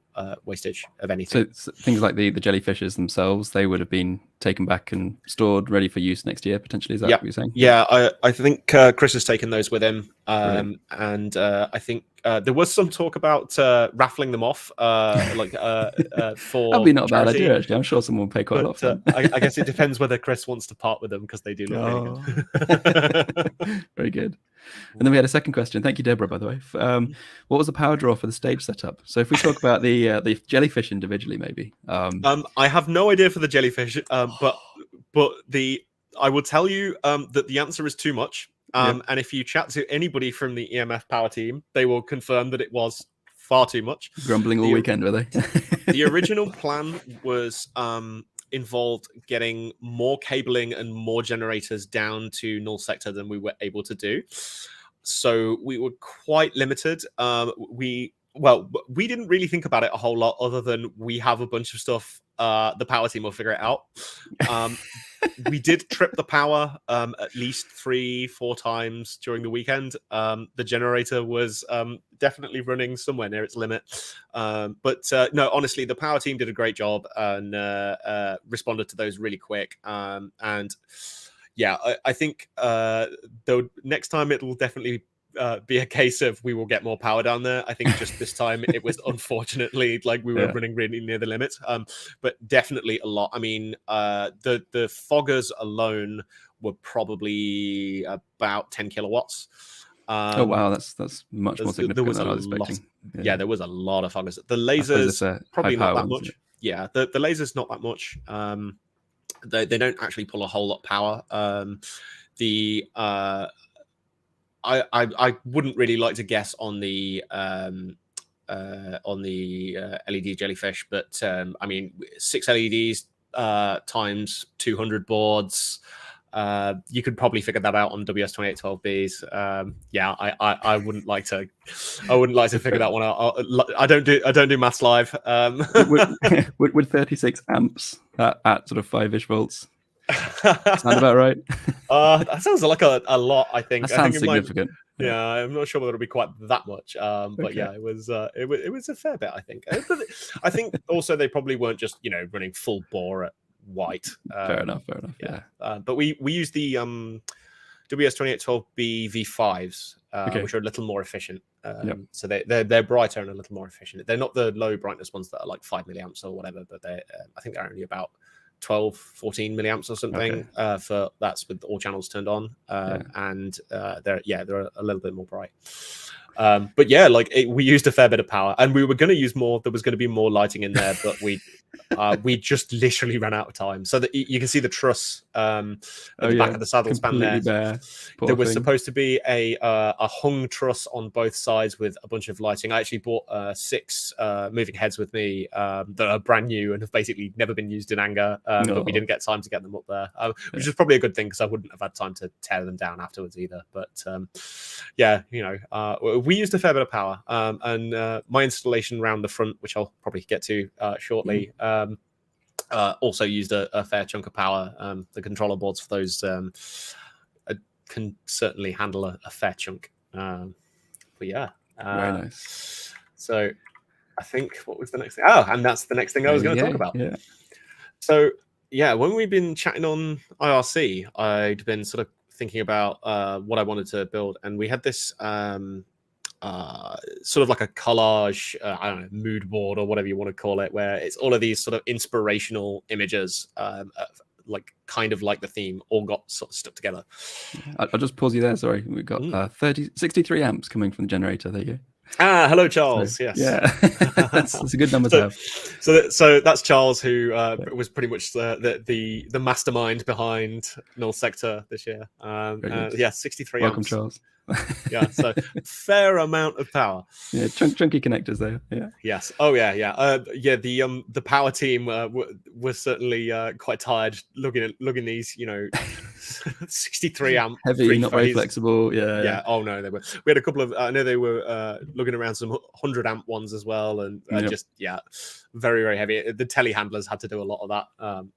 B: wastage of anything.
A: So things like the jellyfishes themselves, they would have been taken back and stored ready for use next year potentially. Is that what you're saying?
B: Yeah, I think Chris has taken those with him, and I think there was some talk about raffling them off, for
A: that'd be not a bad idea actually. I'm sure someone will pay quite a lot for them.
B: I guess it depends whether Chris wants to part with them, because they do look really
A: good. Very good. And then we had a second question. Thank you, Deborah, by the way. What was the power draw for the stage setup? So if we talk about the jellyfish individually, maybe.
B: I have no idea for the jellyfish, but I will tell you that the answer is too much. And if you chat to anybody from the EMF power team, they will confirm that it was far too much.
A: Grumbling all weekend, were they?
B: The original plan was involved getting more cabling and more generators down to null sector than we were able to do. So we were quite limited. We didn't really think about it a whole lot, other than we have a bunch of stuff. The power team will figure it out. We did trip the power at least 3-4 times during the weekend. The generator was definitely running somewhere near its limit. But no, honestly, the power team did a great job and responded to those really quick. And yeah, I think though next time it will definitely be a case of we will get more power down there. I think just this time it was unfortunately like we were running really near the limit, but definitely a lot. I mean, the foggers alone were probably about 10 kilowatts.
A: Oh wow, that's much more significant than I was expecting.
B: Yeah, there was a lot of foggers. The lasers probably not that much. Yeah, the lasers not that much. They don't actually pull a whole lot of power. I wouldn't really like to guess on the LED jellyfish, but I mean 6 LEDs times 200 boards. You could probably figure that out on WS2812Bs. Yeah, I wouldn't like to. I wouldn't like to figure that one out. I don't do maths live.
A: Would 36 amps at sort of 5-ish volts sound about right?
B: That sounds like a lot. I think
A: that sounds significant.
B: Yeah, I'm not sure whether it'll be quite that much. But yeah, it was a fair bit. I think. I think also they probably weren't just running full bore at white.
A: Fair enough. Yeah.
B: But we use the WS2812B V5s, which are a little more efficient. So they're brighter and a little more efficient. They're not the low brightness ones that are like 5 milliamps or whatever, but I think they're only about 12, 14 milliamps or something. For that's with all channels turned on, and they're a little bit more bright. But yeah, like we used a fair bit of power, and we were going to use more. There was going to be more lighting in there, but we just literally ran out of time. So that you can see the truss at the back of the saddle span there.
A: Bare.
B: There was supposed to be a hung truss on both sides with a bunch of lighting. I actually bought 6 moving heads with me that are brand new and have basically never been used in anger, but we didn't get time to get them up there, which is probably a good thing because I wouldn't have had time to tear them down afterwards either. But we used a fair bit of power, and my installation around the front, which I'll probably get to shortly, also used a fair chunk of power. The controller boards for those can certainly handle a fair chunk. But yeah,
A: very nice.
B: So I think what was the next thing? Oh, and that's the next thing I was going to talk about.
A: Yeah.
B: So yeah, when we've been chatting on IRC, I'd been sort of thinking about what I wanted to build, and we had this sort of like a collage, I don't know, mood board or whatever you want to call it, where it's all of these sort of inspirational images, like kind of like the theme, all got sort of stuck together.
A: I'll just pause you there. Sorry, we've got 63 amps coming from the generator. There you go.
B: Hello, Charles.
A: So,
B: yes,
A: yeah, that's a good number to have.
B: So that's Charles, who was pretty much the mastermind behind Null Sector this year. 63
A: Welcome,
B: amps.
A: Charles.
B: Yeah, so fair amount of power.
A: Yeah, chunky connectors there. Yeah.
B: Yes. Oh yeah. The power team was certainly quite tired looking these 63 amp
A: heavy, not very flexible. Yeah.
B: Oh no, they were. We had a couple of. I know they were looking around some 100 amp ones as well, and very, very heavy. The telehandlers had to do a lot of that.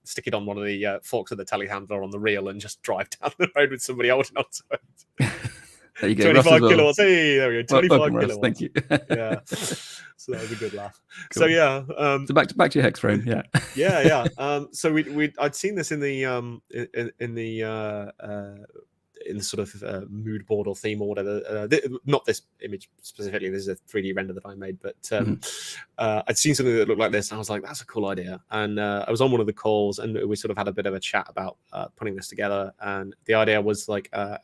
B: Stick it on one of the forks of the telehandler on the reel and just drive down the road with somebody holding onto it.
A: There you go.
B: 25 kilowatts. Hey, there we go. 25 kilowatts.
A: Thank you.
B: Yeah. So that was a good laugh.
A: Cool.
B: So yeah.
A: So back to your hex frame. Yeah.
B: Yeah. So I'd seen this in the in the sort of mood board or theme or whatever. Not this image specifically. This is a 3D render that I made, but I'd seen something that looked like this, and I was like, "That's a cool idea." And I was on one of the calls, and we sort of had a bit of a chat about putting this together. And the idea was like a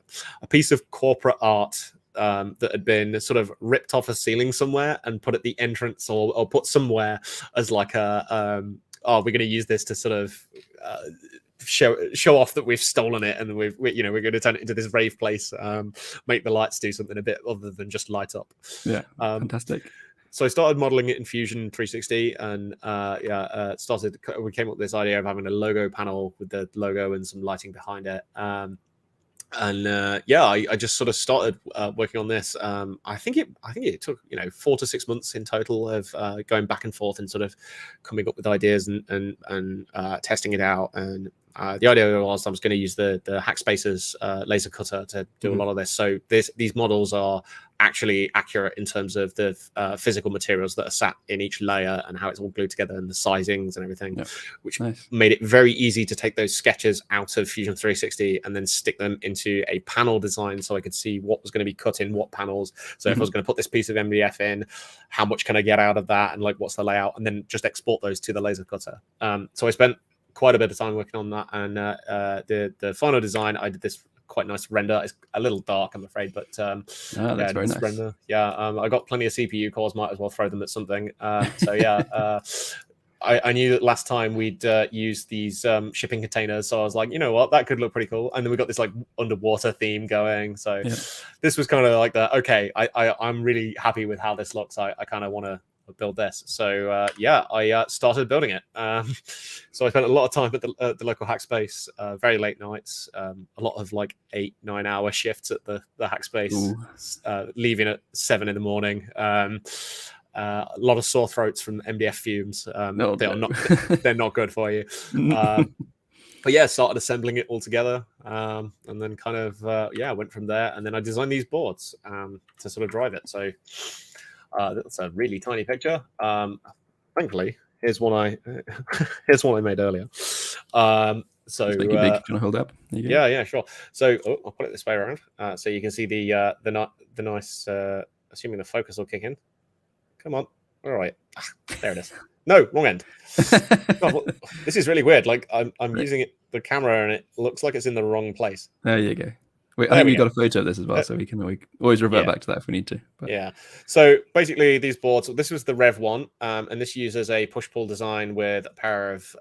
B: piece of corporate art that had been sort of ripped off a ceiling somewhere and put at the entrance, or put somewhere as like a we're going to use this to sort of show off that we've stolen it, and we're going to turn it into this rave place, make the lights do something a bit other than just light up.
A: Yeah, fantastic.
B: So I started modeling it in Fusion 360, and we came up with this idea of having a logo panel with the logo and some lighting behind it. I just sort of started working on this. I think it took 4 to 6 months in total of going back and forth and sort of coming up with ideas and testing it out. And the idea was I was going to use the Hackspace's laser cutter to do a lot of this. So these models are actually accurate in terms of the physical materials that are sat in each layer and how it's all glued together and the sizings and everything, which made it very easy to take those sketches out of Fusion 360 and then stick them into a panel design, so I could see what was going to be cut in what panels. So if I was going to put this piece of MDF in, how much can I get out of that, and like what's the layout, and then just export those to the laser cutter. So I spent quite a bit of time working on that, and the final design, I did this quite nice render. It's a little dark, I'm afraid, but
A: that's very nice.
B: Render. I got plenty of CPU cores, might as well throw them at something. I knew that last time we'd used these shipping containers, so I was like, you know what, that could look pretty cool. And then we got this like underwater theme going, so this was kind of like I'm really happy with how this looks. I kind of want to build this. So I started building it. So I spent a lot of time at the local Hackspace, very late nights, a lot of like 8-9 hour shifts at the Hackspace, leaving at 7 in the morning. A lot of sore throats from MDF fumes. They're not good for you. But yeah, started assembling it all together, and then kind of went from there. And then I designed these boards to sort of drive it. So that's a really tiny picture. Thankfully, here's one I made earlier. So
A: It's making big. Can I hold up? There you go.
B: yeah, sure. So I'll put it this way around, so you can see the nice. Assuming the focus will kick in. Come on. All right. There it is. No, wrong end. God, this is really weird. Like I'm using the camera and it looks like it's in the wrong place.
A: There you go. Wait, I think we've got a photo of this as well, so we can always revert back to that if we need to.
B: But. Yeah. So basically, these boards. This was the Rev 1, and this uses a push-pull design with a pair of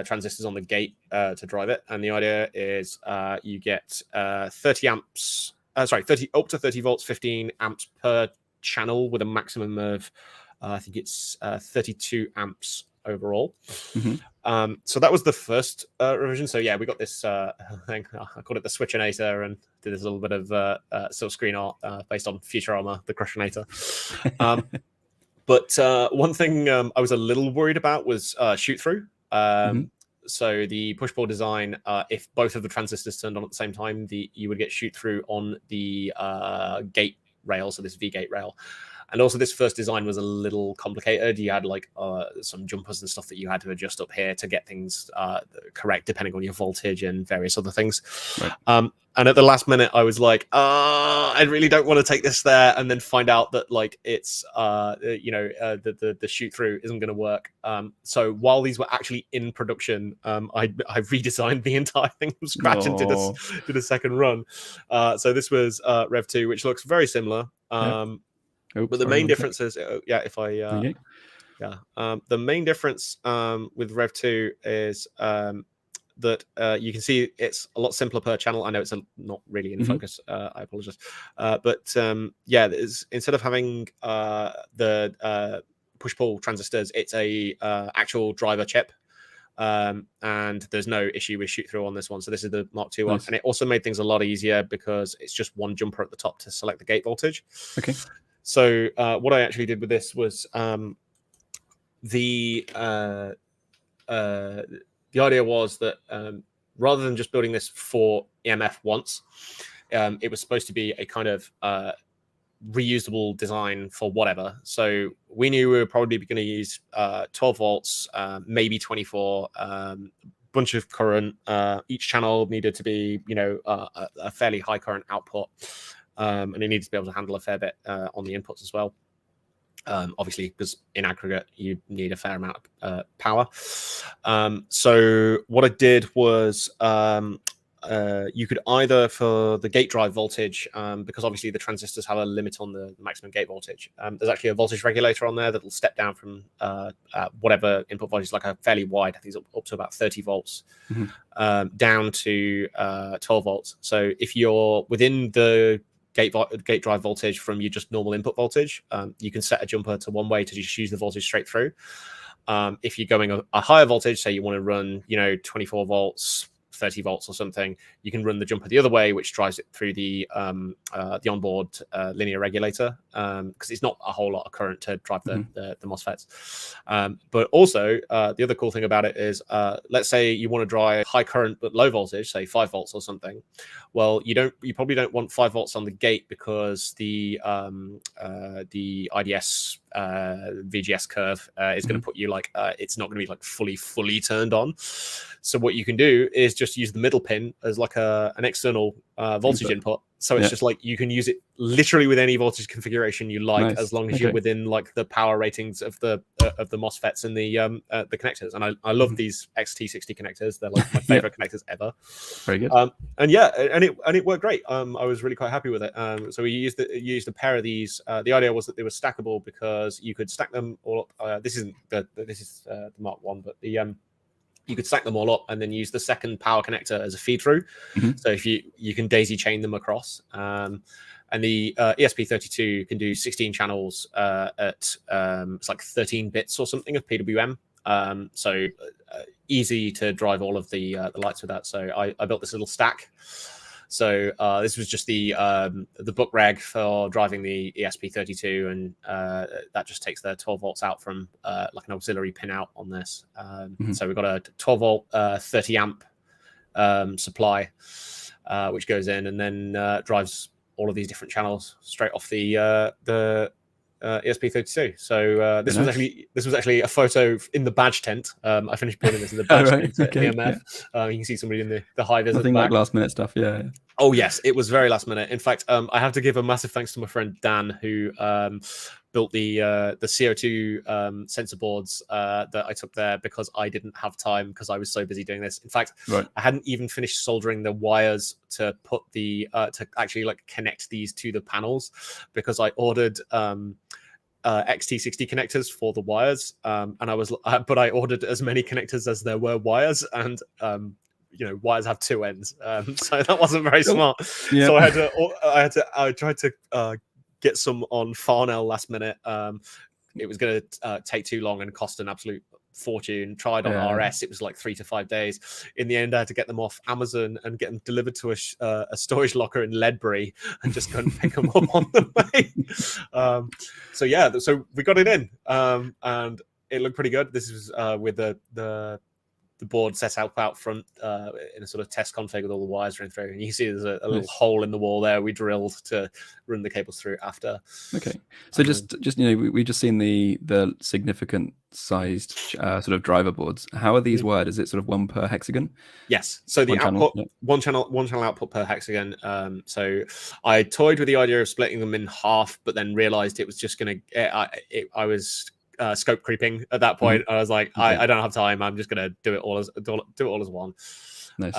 B: transistors on the gate to drive it. And the idea is you get 30 amps. Sorry, 30 up to 30 volts, 15 amps per channel with a maximum of I think it's 32 amps overall.
A: Mm-hmm.
B: So that was the first revision. So yeah, we got this thing. I called it the Switchinator, and did this little bit of silk screen art based on Futurama, the Crushinator. But one thing I was a little worried about was shoot through. So the push-pull design, if both of the transistors turned on at the same time, you would get shoot through on the gate rail, so this V-gate rail. And also this first design was a little complicated. You had like some jumpers and stuff that you had to adjust up here to get things correct depending on your voltage and various other things. Right. And at the last minute, I was like, I really don't want to take this there, and then find out that like it's the shoot through isn't going to work. So while these were actually in production, I redesigned the entire thing from scratch and did a second run. So this was Rev 2, which looks very similar.
A: Oops,
B: but the main difference is, the main difference with Rev 2 is that you can see it's a lot simpler per channel. I know it's not really in focus. I apologize. But instead of having the push-pull transistors, it's a actual driver chip. And there's no issue with shoot through on this one. So this is the Mark II one. And it also made things a lot easier because it's just one jumper at the top to select the gate voltage.
A: Okay.
B: So what I actually did with this was the idea was that rather than just building this for EMF once, it was supposed to be a kind of reusable design for whatever. So we knew we were probably going to use 12 volts, maybe 24, bunch of current. Each channel needed to be, a fairly high current output. And it needs to be able to handle a fair bit on the inputs as well. Obviously, because in aggregate, you need a fair amount of power. So what I did was you could either, for the gate drive voltage, because obviously the transistors have a limit on the maximum gate voltage, there's actually a voltage regulator on there that will step down from whatever input voltage, like a fairly wide, I think it's up to about 30 volts, down to 12 volts. So if you're within the gate drive voltage from your just normal input voltage, you can set a jumper to one way to just use the voltage straight through. If you're going a higher voltage, say you want to run 24 volts, 30 volts or something, you can run the jumper the other way, which drives it through the onboard linear regulator, because it's not a whole lot of current to drive the MOSFETs. But also, the other cool thing about it is, let's say you want to drive high current but low voltage, say 5 volts or something. Well, you probably don't want 5 volts on the gate, because the IDS VGS curve is going to put you it's not going to be fully turned on. So what you can do is just use the middle pin as like an external voltage input. So it's just like you can use it literally with any voltage configuration you like, as long as you're within like the power ratings of the MOSFETs and the connectors. And I love these XT60 connectors. They're like my favorite connectors ever.
A: Very good.
B: And it worked great. I was really quite happy with it. So we used a pair of these. The idea was that they were stackable because you could stack them all up. This is the Mark 1, but you could stack them all up and then use the second power connector as a feed through. So if you can daisy chain them across. And the ESP32 can do 16 channels at it's like 13 bits or something of PWM. So easy to drive all of the lights with that. So I built this little stack. So this was just the book reg for driving the ESP32, and that just takes the 12 volts out from like an auxiliary pin out on this. So we've got a 12 volt 30 amp supply, which goes in and then drives all of these different channels straight off the ESP32. So this
A: Very
B: was
A: nice.
B: actually a photo in the badge tent. I finished building this in the badge
A: Right,
B: tent at
A: okay,
B: EMF. You can see somebody in the high vis at the
A: Nothing like
B: back.
A: last minute stuff. Yeah.
B: Oh yes, it was very last minute. In fact, I have to give a massive thanks to my friend Dan, who built the CO2 sensor boards that I took there, because I didn't have time because I was so busy doing this. In fact,
A: Right.
B: I hadn't even finished soldering the wires to put the to actually like connect these to the panels, because I ordered XT60 connectors for the wires, and but I ordered as many connectors as there were wires, and wires have two ends, so that wasn't very smart.
A: Yep.
B: So I tried to get some on Farnell last minute. It was going to take too long and cost an absolute fortune. Tried on RS, it was like 3 to 5 days. In the end, I had to get them off Amazon and get them delivered to a storage locker in Ledbury, and just go and pick them up on the way. So we got it in, and it looked pretty good. This was with the board set up out front in a sort of test config with all the wires running through. And you can see there's a little hole in the wall there we drilled to run the cables through after.
A: Okay. So just we've just seen the significant sized sort of driver boards. How are these wired? Is it sort of one per hexagon?
B: Yes. So the output, one channel output per hexagon. So I toyed with the idea of splitting them in half, but then realized it was just going to, I was scope creeping at that point. I was like, I don't have time. I'm just going to do it all as one.
A: Nice.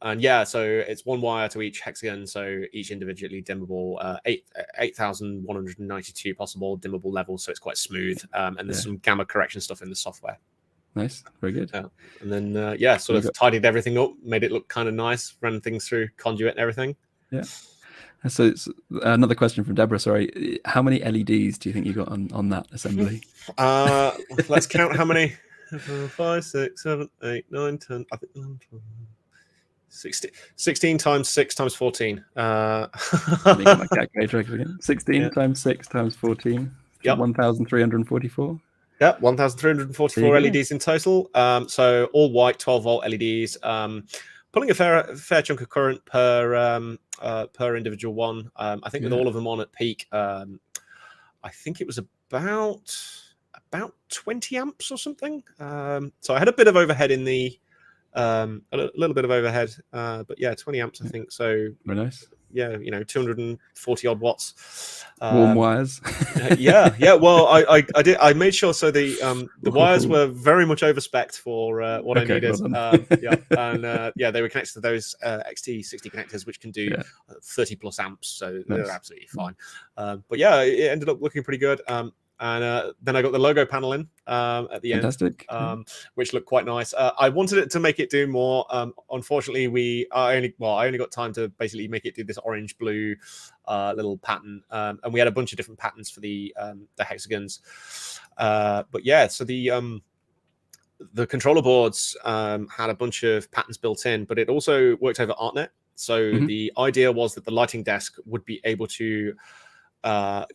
B: And yeah, so it's one wire to each hexagon, so each individually dimmable, 8,192 possible dimmable levels, so it's quite smooth. And there's some gamma correction stuff in the software.
A: Nice, very good.
B: And then sort of tidied everything up, made it look kind of nice, ran things through conduit and everything. Yeah.
A: So it's another question from Deborah. Sorry, how many LEDs do you think you got on that assembly?
B: Let's count how many. 5, 6, 7, 8, 9, 10. I think 16 times 6 times 14.
A: Let me get my calculator again. 16 times 6 times 14. Yep. 1,344.
B: Yeah, 1,344 LEDs in total. So all white 12-volt LEDs. Pulling a fair chunk of current per individual one. I think with all of them on at peak, I think it was about 20 amps or something. So I had a bit of overhead in the a little bit of overhead, but yeah, 20 amps I think. So
A: very nice.
B: Yeah, 240 odd watts.
A: Warm wires.
B: Yeah. Well, I made sure so the wires were very much overspec'd for what I needed. Well they were connected to those XT60 connectors, which can do 30 plus amps, so they're absolutely fine. But yeah, it ended up looking pretty good. And then I got the logo panel in at the end, which looked quite nice. I wanted it to make it do more. Unfortunately, I only got time to basically make it do this orange-blue little pattern, and we had a bunch of different patterns for the hexagons. But yeah, so the controller boards had a bunch of patterns built in, but it also worked over ArtNet. So the idea was that the lighting desk would be able to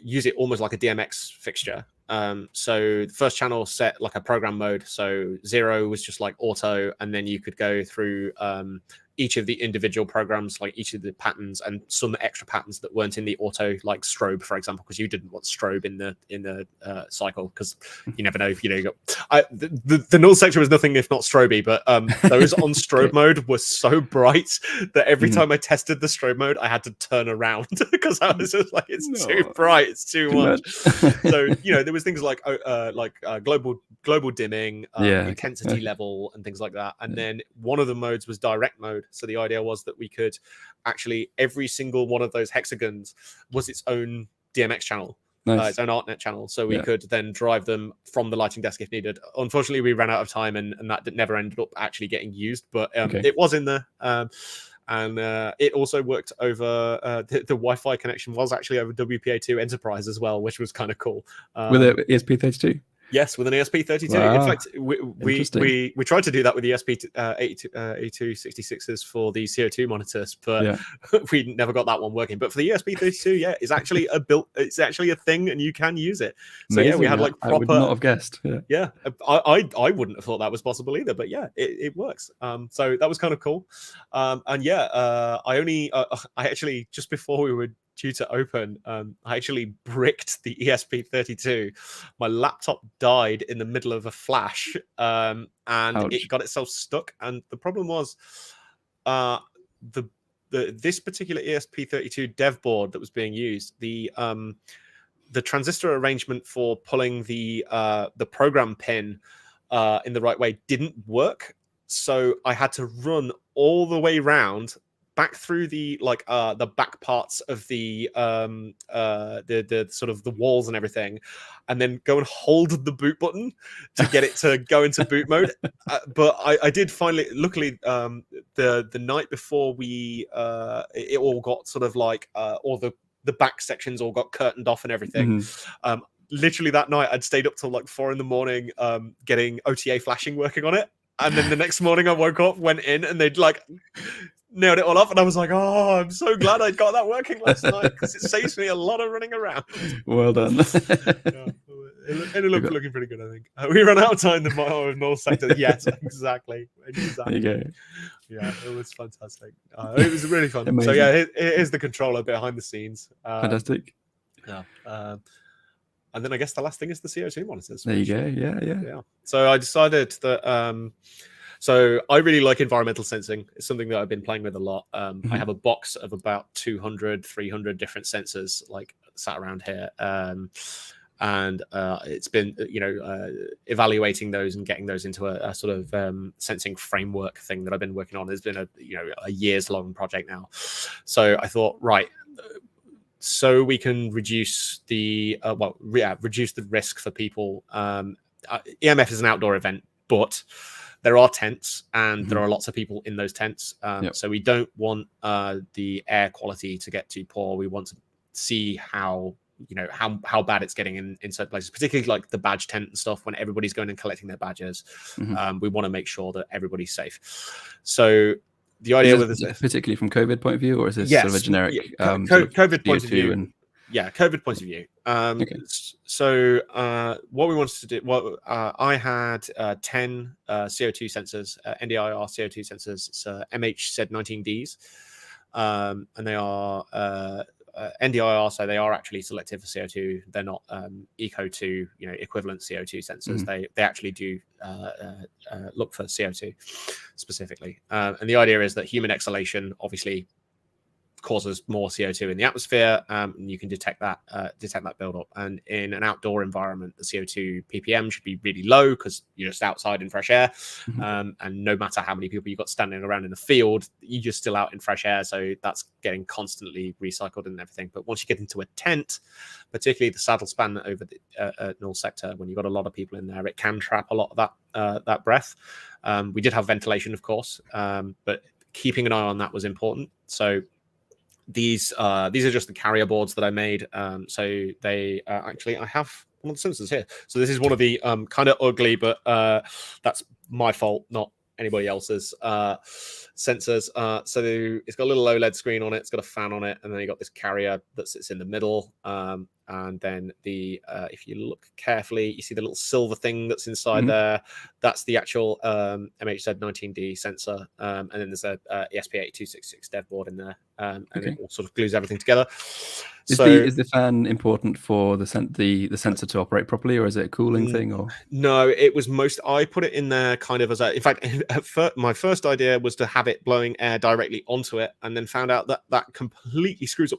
B: use it almost like a DMX fixture. So the first channel set like a program mode. So 0 was just like auto, and then you could go through each of the individual programs, like each of the patterns, and some extra patterns that weren't in the auto, like strobe, for example, because you didn't want strobe in the cycle, because you never know. The null sector was nothing if not stroby, but those on strobe mode were so bright that every time I tested the strobe mode, I had to turn around because I was just like, it's too bright, it's too much. So there was things like global dimming, intensity level, and things like that. And then one of the modes was direct mode. So the idea was that we could actually, every single one of those hexagons was its own DMX channel, its own ArtNet channel. So we could then drive them from the lighting desk if needed. Unfortunately, we ran out of time, and that never ended up actually getting used, but it was in there. And it also worked over the Wi-Fi connection was actually over WPA2 Enterprise as well, which was kind of cool.
A: With an ESP32?
B: Yes, with an ESP32. Wow. In fact, we tried to do that with the ESP8266s for the CO2 monitors, but we never got that one working. But for the ESP32, it's actually it's actually a thing, and you can use it. So
A: amazing.
B: We had like proper. I
A: would not have guessed.
B: I wouldn't have thought that was possible either, but it works. So that was kind of cool. I actually, just before we were due to open, I actually bricked the ESP32. My laptop died in the middle of a flash, and
A: Ouch.
B: it got itself stuck. And the problem was, this particular ESP32 dev board that was being used, the transistor arrangement for pulling the program pin in the right way didn't work. So I had to run all the way round back through the back parts of the sort of the walls and everything, and then go and hold the boot button to get it to go into boot mode. But I did finally, luckily, the night before we it all got sort of like all the back sections all got curtained off and everything. Literally that night I'd stayed up till like 4 a.m. Getting OTA flashing working on it. And then the next morning I woke up, went in, and they'd like nailed it all up. And I was like, oh, I'm so glad I got that working last night, because it saves me a lot of running around.
A: Well done.
B: Yeah, it ended up looking pretty good, I think. We ran out of time in the North sector. Yes, exactly.
A: There you go.
B: Yeah, it was fantastic. It was really fun.
A: Amazing.
B: So yeah, here's the controller behind the scenes.
A: Fantastic.
B: Yeah. And then I guess the last thing is the CO2 monitors.
A: There you go. Yeah.
B: So I decided that. So I really like environmental sensing. It's something that I've been playing with a lot. I have a box of about 200, 300 different sensors like sat around here. And it's been, evaluating those and getting those into a sort of sensing framework thing that I've been working on. It's been a years long project now. So I thought, right, so we can reduce the reduce the risk for people. EMF is an outdoor event, but there are tents, and there are lots of people in those tents. So we don't want the air quality to get too poor. We want to see how bad it's getting in certain places, particularly like the badge tent and stuff. When everybody's going and collecting their badges, we want to make sure that everybody's safe. So the idea with this,
A: particularly from COVID point of view, or is this sort of a generic
B: COVID point of view? COVID point of view. So what we wanted to do, I had 10 CO2 sensors, NDIR CO2 sensors. It's MH19Ds, and they are NDIR, so they are actually selective for CO2. They're not ECO2, equivalent CO2 sensors. They actually do look for CO2 specifically. And the idea is that human exhalation obviously causes more CO2 in the atmosphere, and you can detect that buildup. And in an outdoor environment, the CO2 ppm should be really low because you're just outside in fresh air, and no matter how many people you've got standing around in the field, you're just still out in fresh air, so that's getting constantly recycled and everything. But once you get into a tent, particularly the saddle span over the North sector, when you've got a lot of people in there, it can trap a lot of that breath. We did have ventilation, of course, but keeping an eye on that was important. So these are just the carrier boards that I made. So they actually, I have one of the sensors here. So this is one of the kind of ugly, but that's my fault, not anybody else's sensors. So it's got a little OLED screen on it. It's got a fan on it, and then you got this carrier that sits in the middle. And then if you look carefully, you see the little silver thing that's inside there. That's the actual MHZ19D sensor. And then there's a ESP8266 dev board in there. And it all sort of glues everything together.
A: Is the fan important for the sensor to operate properly, or is it a cooling thing? Or
B: no, it was I put it in there kind of as in fact, my first idea was to have it blowing air directly onto it, and then found out that completely screws up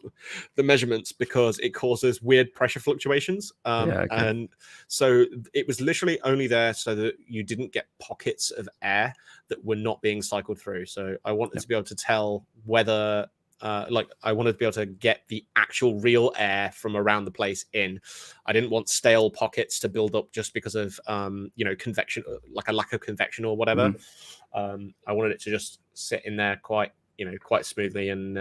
B: the measurements because it causes weird pressure fluctuations. And so it was literally only there so that you didn't get pockets of air that were not being cycled through. So I wanted to be able to tell whether I wanted to be able to get the actual real air from around the place in. I didn't want stale pockets to build up just because of convection, like a lack of convection or whatever. I wanted it to just sit in there quite smoothly and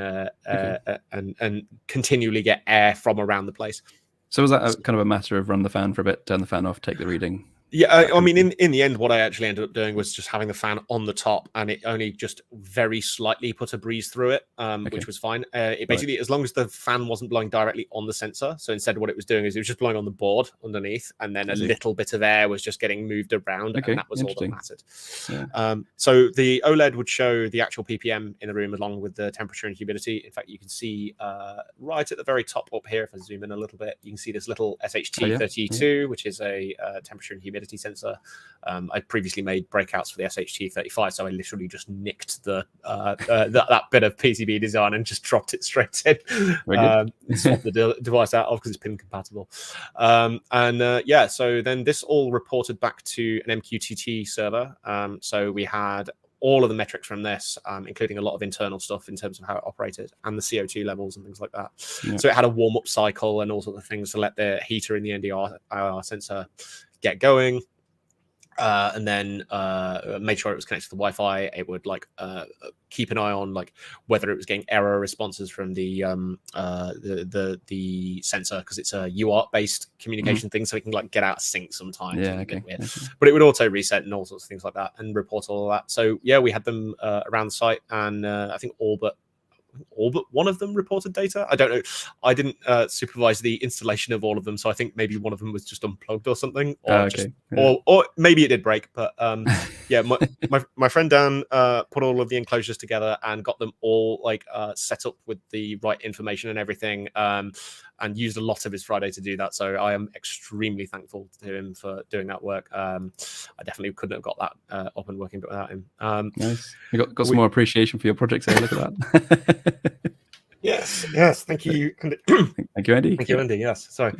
B: continually get air from around the place.
A: So was that kind of a matter of run the fan for a bit, turn the fan off, take the reading?
B: Yeah, I mean, in the end, what I actually ended up doing was just having the fan on the top, and it only just very slightly put a breeze through it, which was fine. It basically, as long as the fan wasn't blowing directly on the sensor, so instead what it was doing is it was just blowing on the board underneath, and then a little bit of air was just getting moved around, and that was all that mattered. Yeah. So the OLED would show the actual ppm in the room along with the temperature and humidity. In fact, you can see right at the very top up here, if I zoom in a little bit, you can see this little SHT32, which is a temperature and humidity sensor. I previously made breakouts for the SHT35, so I literally just nicked that bit of PCB design and just dropped it straight in. Swapped the device out of because it's pin compatible. Yeah, so then this all reported back to an MQTT server. So we had all of the metrics from this, including a lot of internal stuff in terms of how it operated and the CO2 levels and things like that. Yeah. So it had a warm-up cycle and all sorts of things to let the heater in the NDR sensor get going, and then made sure it was connected to the Wi-Fi. It would keep an eye on whether it was getting error responses from the sensor, because it's a UART based communication thing, so it can get out of sync sometimes. Yeah, okay. But it would auto reset and all sorts of things like that and report all of that. So yeah, we had them around the site, and I think all but one of them reported data. I don't know. I didn't supervise the installation of all of them, so I think maybe one of them was just unplugged or something, or or maybe it did break. But yeah, my friend Dan put all of the enclosures together and got them all set up with the right information and everything, and used a lot of his Friday to do that. So I am extremely thankful to him for doing that work. I definitely couldn't have got that up and working without him.
A: Nice. You got some more appreciation for your projects there. Look at that.
B: Yes. Thank you.
A: Thank you, Andy.
B: Thank you, Andy. Yes. Sorry.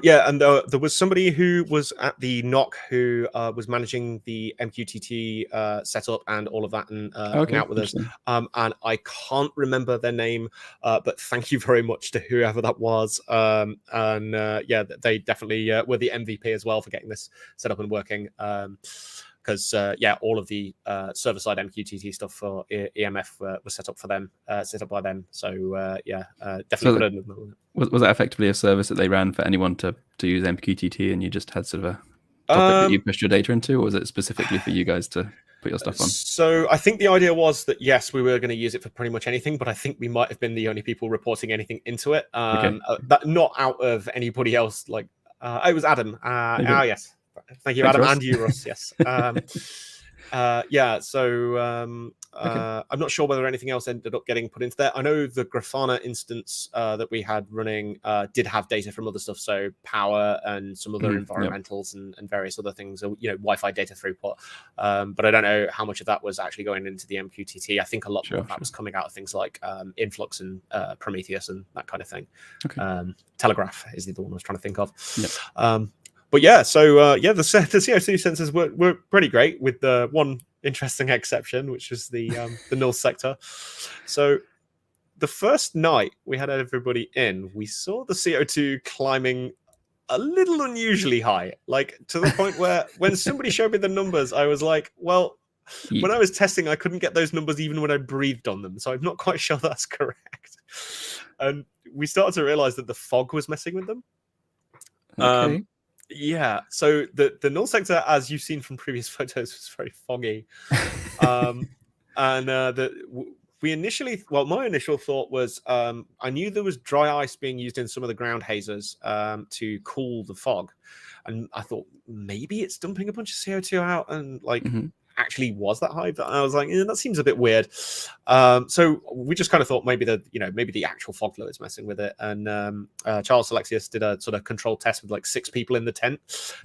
B: Yeah, and there was somebody who was at the NOC who was managing the MQTT setup and all of that, and hung out with us. And I can't remember their name, but thank you very much to whoever that was. Yeah, they definitely were the MVP as well for getting this set up and working. Because yeah, all of the server-side MQTT stuff for EMF was set up by them. So yeah, definitely.
A: So was that effectively a service that they ran for anyone to use MQTT, and you just had sort of a topic that you pushed your data into, or was it specifically for you guys to put your stuff on?
B: So I think the idea was that yes, we were going to use it for pretty much anything, but I think we might have been the only people reporting anything into it. That not out of anybody else. It was Adam. Yes. Thank you, Adam, and you, Russ. Yes. Yeah. So I'm not sure whether anything else ended up getting put into there. I know the Grafana instance that we had running did have data from other stuff, so power and some other environmentals and various other things. Wi-Fi data throughput. But I don't know how much of that was actually going into the MQTT. I think a lot more of that was coming out of things like Influx and Prometheus and that kind of thing. Telegraph is the one I was trying to think of. But yeah, so yeah, the CO2 sensors were pretty great, with the one interesting exception, which was the null sector. So the first night we had everybody in, we saw the CO2 climbing a little unusually high, to the point where when somebody showed me the numbers, I was like, well, when I was testing, I couldn't get those numbers even when I breathed on them. So I'm not quite sure that's correct. And we started to realize that the fog was messing with them. Yeah, so the null sector, as you've seen from previous photos, was very foggy. We initially, my initial thought was, I knew there was dry ice being used in some of the ground hazers to cool the fog. And I thought maybe it's dumping a bunch of CO2 out and actually was that high, but I was like, that seems a bit weird. So we just kind of thought maybe the actual fog fluid's messing with it. And Charles Alexius did a sort of control test with 6 people in the tent,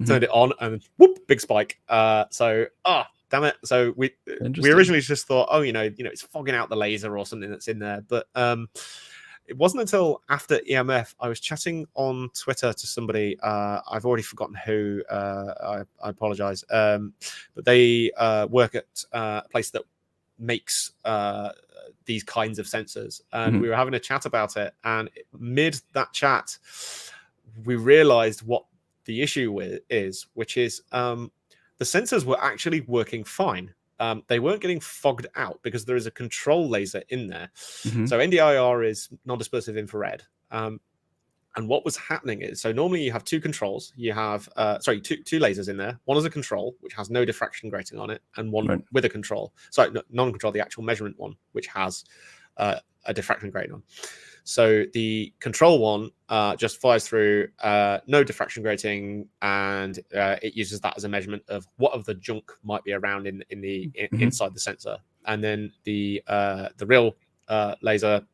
B: turned it on, and whoop, big spike. Damn it. So we originally just thought, it's fogging out the laser or something that's in there, but it wasn't until after EMF, I was chatting on Twitter to somebody. I've already forgotten who. I apologize. But they work at a place that makes these kinds of sensors. And we were having a chat about it. And mid that chat, we realized what the issue is, which is the sensors were actually working fine. They weren't getting fogged out because there is a control laser in there. So NDIR is non-dispersive infrared. And what was happening is, so normally you have two controls. You have, two lasers in there. One is a control, which has no diffraction grating on it, and one with a control. Sorry, non-control, the actual measurement one, which has a diffraction grating on. So the control one just fires through, no diffraction grating, and it uses that as a measurement of what of the junk might be around inside the sensor. And then the real laser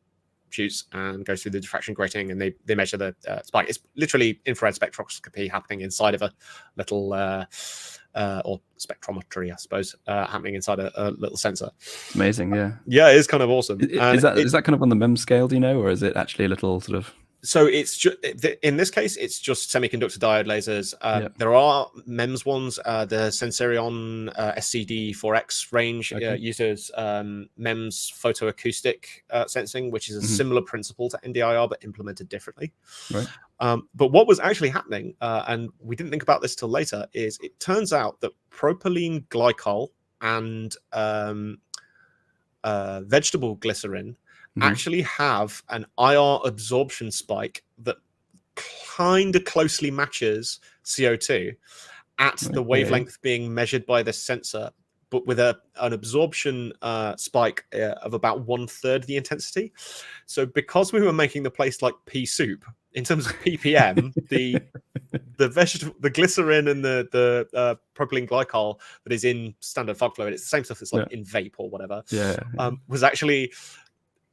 B: shoots and goes through the diffraction grating, and they measure the spike. It's literally infrared spectroscopy happening inside of a little or spectrometry, I suppose, happening inside a little sensor.
A: It's amazing, yeah.
B: Yeah, it is kind of awesome.
A: Is that kind of on the MEMS scale, do you know, or is it actually a little sort of?
B: So it's just, in this case, it's just semiconductor diode lasers. There are MEMS ones. The Sensorion SCD4X range uses MEMS photoacoustic sensing, which is a similar principle to NDIR, but implemented differently.
A: Right.
B: But what was actually happening, and we didn't think about this till later, is it turns out that propylene glycol and vegetable glycerin actually have an IR absorption spike that kind of closely matches CO2 at the wavelength being measured by the sensor, but with an absorption spike of about 1/3 the intensity. So because we were making the place like pea soup in terms of ppm, the glycerin and the propylene glycol that is in standard fog flow, and it's the same stuff that's like in vape or whatever, was actually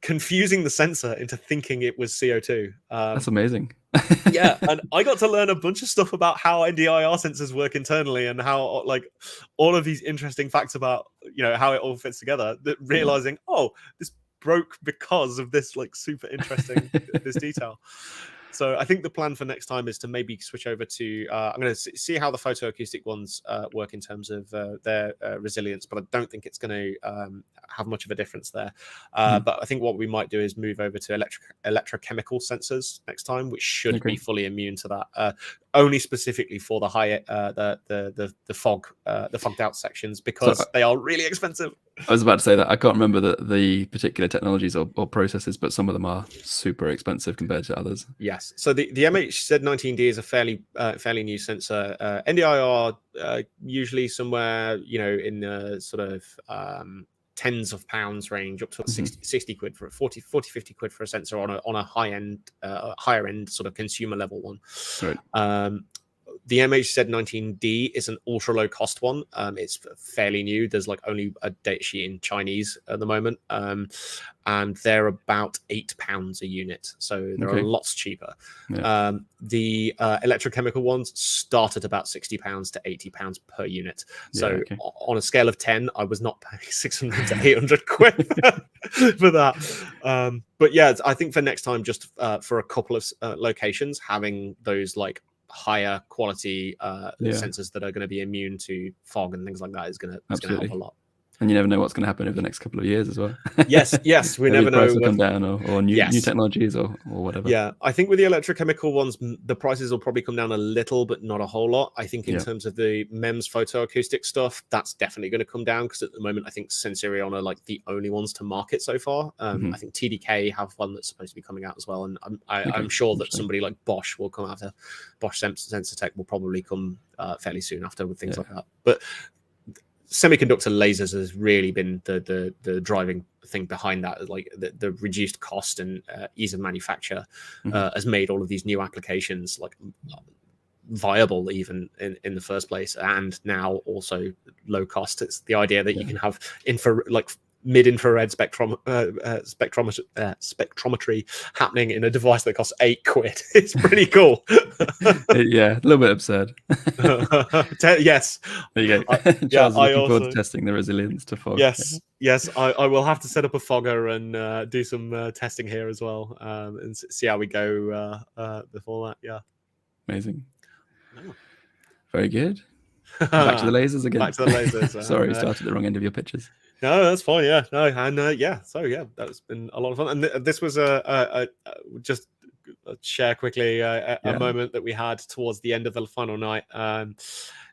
B: confusing the sensor into thinking it was CO2.
A: That's amazing.
B: Yeah, and I got to learn a bunch of stuff about how NDIR sensors work internally, and how like all of these interesting facts about, you know, how it all fits together. That realizing, oh, this broke because of this like super interesting this detail. So I think the plan for next time is to maybe switch over to, I'm going to see how the photoacoustic ones work in terms of their resilience, but I don't think it's going to have much of a difference there. But I think what we might do is move over to electrochemical sensors next time, which should be fully immune to that. Only specifically for the high, the fogged out sections, because they are really expensive.
A: I was about to say that I can't remember the particular technologies or processes, but some of them are super expensive compared to others.
B: Yes. So the MHZ19D is a fairly new sensor. NDIR usually somewhere, you know, in the sort of tens of pounds range, up to 60 quid for 40 50 quid for a sensor on a higher end sort of consumer level one. Right. The MHZ19D is an ultra low cost one. It's fairly new. There's like only a data sheet in Chinese at the moment. And they're about £8 a unit. So they're lots cheaper. Yeah. The electrochemical ones start at about £60 to £80 per unit. So on a scale of 10, I was not paying 600 to 800 quid for that. But yeah, I think for next time, just for a couple of locations, having those like higher quality sensors that are going to be immune to fog and things like that is going to help a lot.
A: And you never know what's going to happen over the next couple of years as well.
B: Yes, we never know.
A: Price will come down, or new technologies, or whatever.
B: Yeah, I think with the electrochemical ones, the prices will probably come down a little, but not a whole lot. I think in terms of the MEMS photoacoustic stuff, that's definitely going to come down, because at the moment, I think Sensorion are like the only ones to market so far. I think TDK have one that's supposed to be coming out as well, and I'm sure that somebody like Bosch will come after. Bosch Sensor Tech will probably come fairly soon after with things like that. But semiconductor lasers has really been the driving thing behind that. Like the reduced cost and ease of manufacture has made all of these new applications like viable even in the first place, and now also low cost. It's the idea that you can have mid-infrared spectrometry happening in a device that costs £8. It's pretty cool.
A: Yeah, a little bit absurd.
B: Yes.
A: There you go. Charles is looking forward to testing the resilience to fog.
B: Yes. I will have to set up a fogger and do some testing here as well, and see how we go before that. Yeah.
A: Amazing. Very good. Back to the lasers again.
B: Back to the lasers.
A: Sorry, started the wrong end of your pictures.
B: No, that's fine. Yeah, no, and so that's been a lot of fun. And this was just share quickly a moment that we had towards the end of the final night.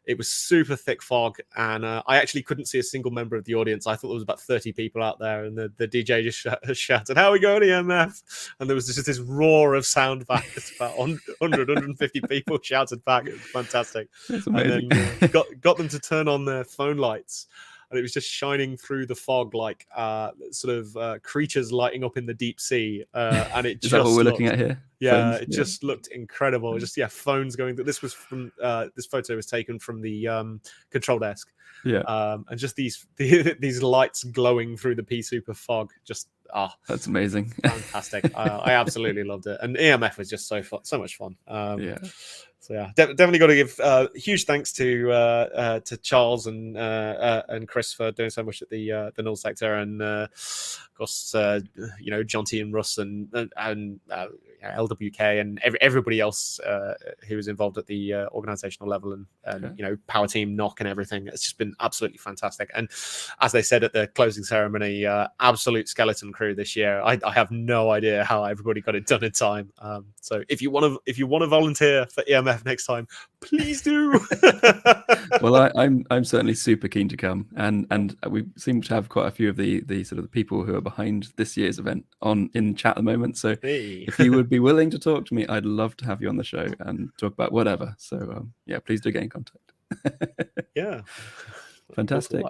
B: It was super thick fog, and I actually couldn't see a single member of the audience. I thought there was about 30 people out there, and the DJ just shouted, "How are we going, EMF?" And there was just this roar of sound back. It's about 100, 150 people shouted back. It was fantastic.
A: That's amazing.
B: And then got them to turn on their phone lights, and it was just shining through the fog like sort of creatures lighting up in the deep sea. And it
A: Is that what we're looking at here?
B: Yeah,
A: Phones?
B: it just looked incredible. Just phones going. This was from this photo was taken from the control desk.
A: Yeah,
B: and just these lights glowing through the pea super fog. Just
A: that's amazing.
B: Fantastic. I absolutely loved it, and EMF was just so much fun.
A: Yeah.
B: So yeah, definitely got to give huge thanks to Charles and Chris for doing so much at the null sector, and of course John T and Russ and LWK and everybody else who was involved at the organizational level, and Power Team, Knock, and everything. It's just been absolutely fantastic. And as they said at the closing ceremony, absolute skeleton crew this year. I have no idea how everybody got it done in time. So if you want to volunteer for EMF next time, please do.
A: Well, I'm certainly super keen to come, and we seem to have quite a few of the sort of the people who are behind this year's event in chat at the moment. So if you would be willing to talk to me, I'd love to have you on the show and talk about whatever. So yeah, please do get in contact.
B: Yeah,
A: fantastic.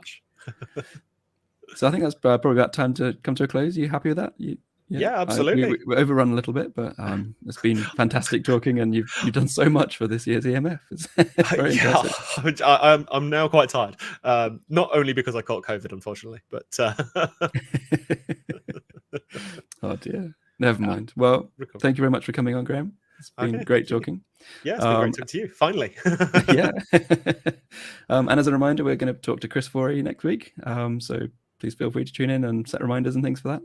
A: So I think that's probably about time to come to a close. Are you happy with that?
B: Yeah, absolutely.
A: We're overrun a little bit, but it's been fantastic talking, and you've done so much for this year's EMF. It's very impressive.
B: I'm now quite tired. Not only because I caught COVID, unfortunately, but
A: oh dear, never mind. Well, thank you very much for coming on, Graham. It's been great talking.
B: Yeah, it's been great talking to you. Finally.
A: Yeah. And as a reminder, we're going to talk to Chris Forey next week. So please feel free to tune in and set reminders and things for that.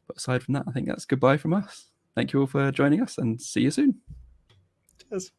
A: But aside from that, I think that's goodbye from us. Thank you all for joining us, and see you soon.
B: Cheers.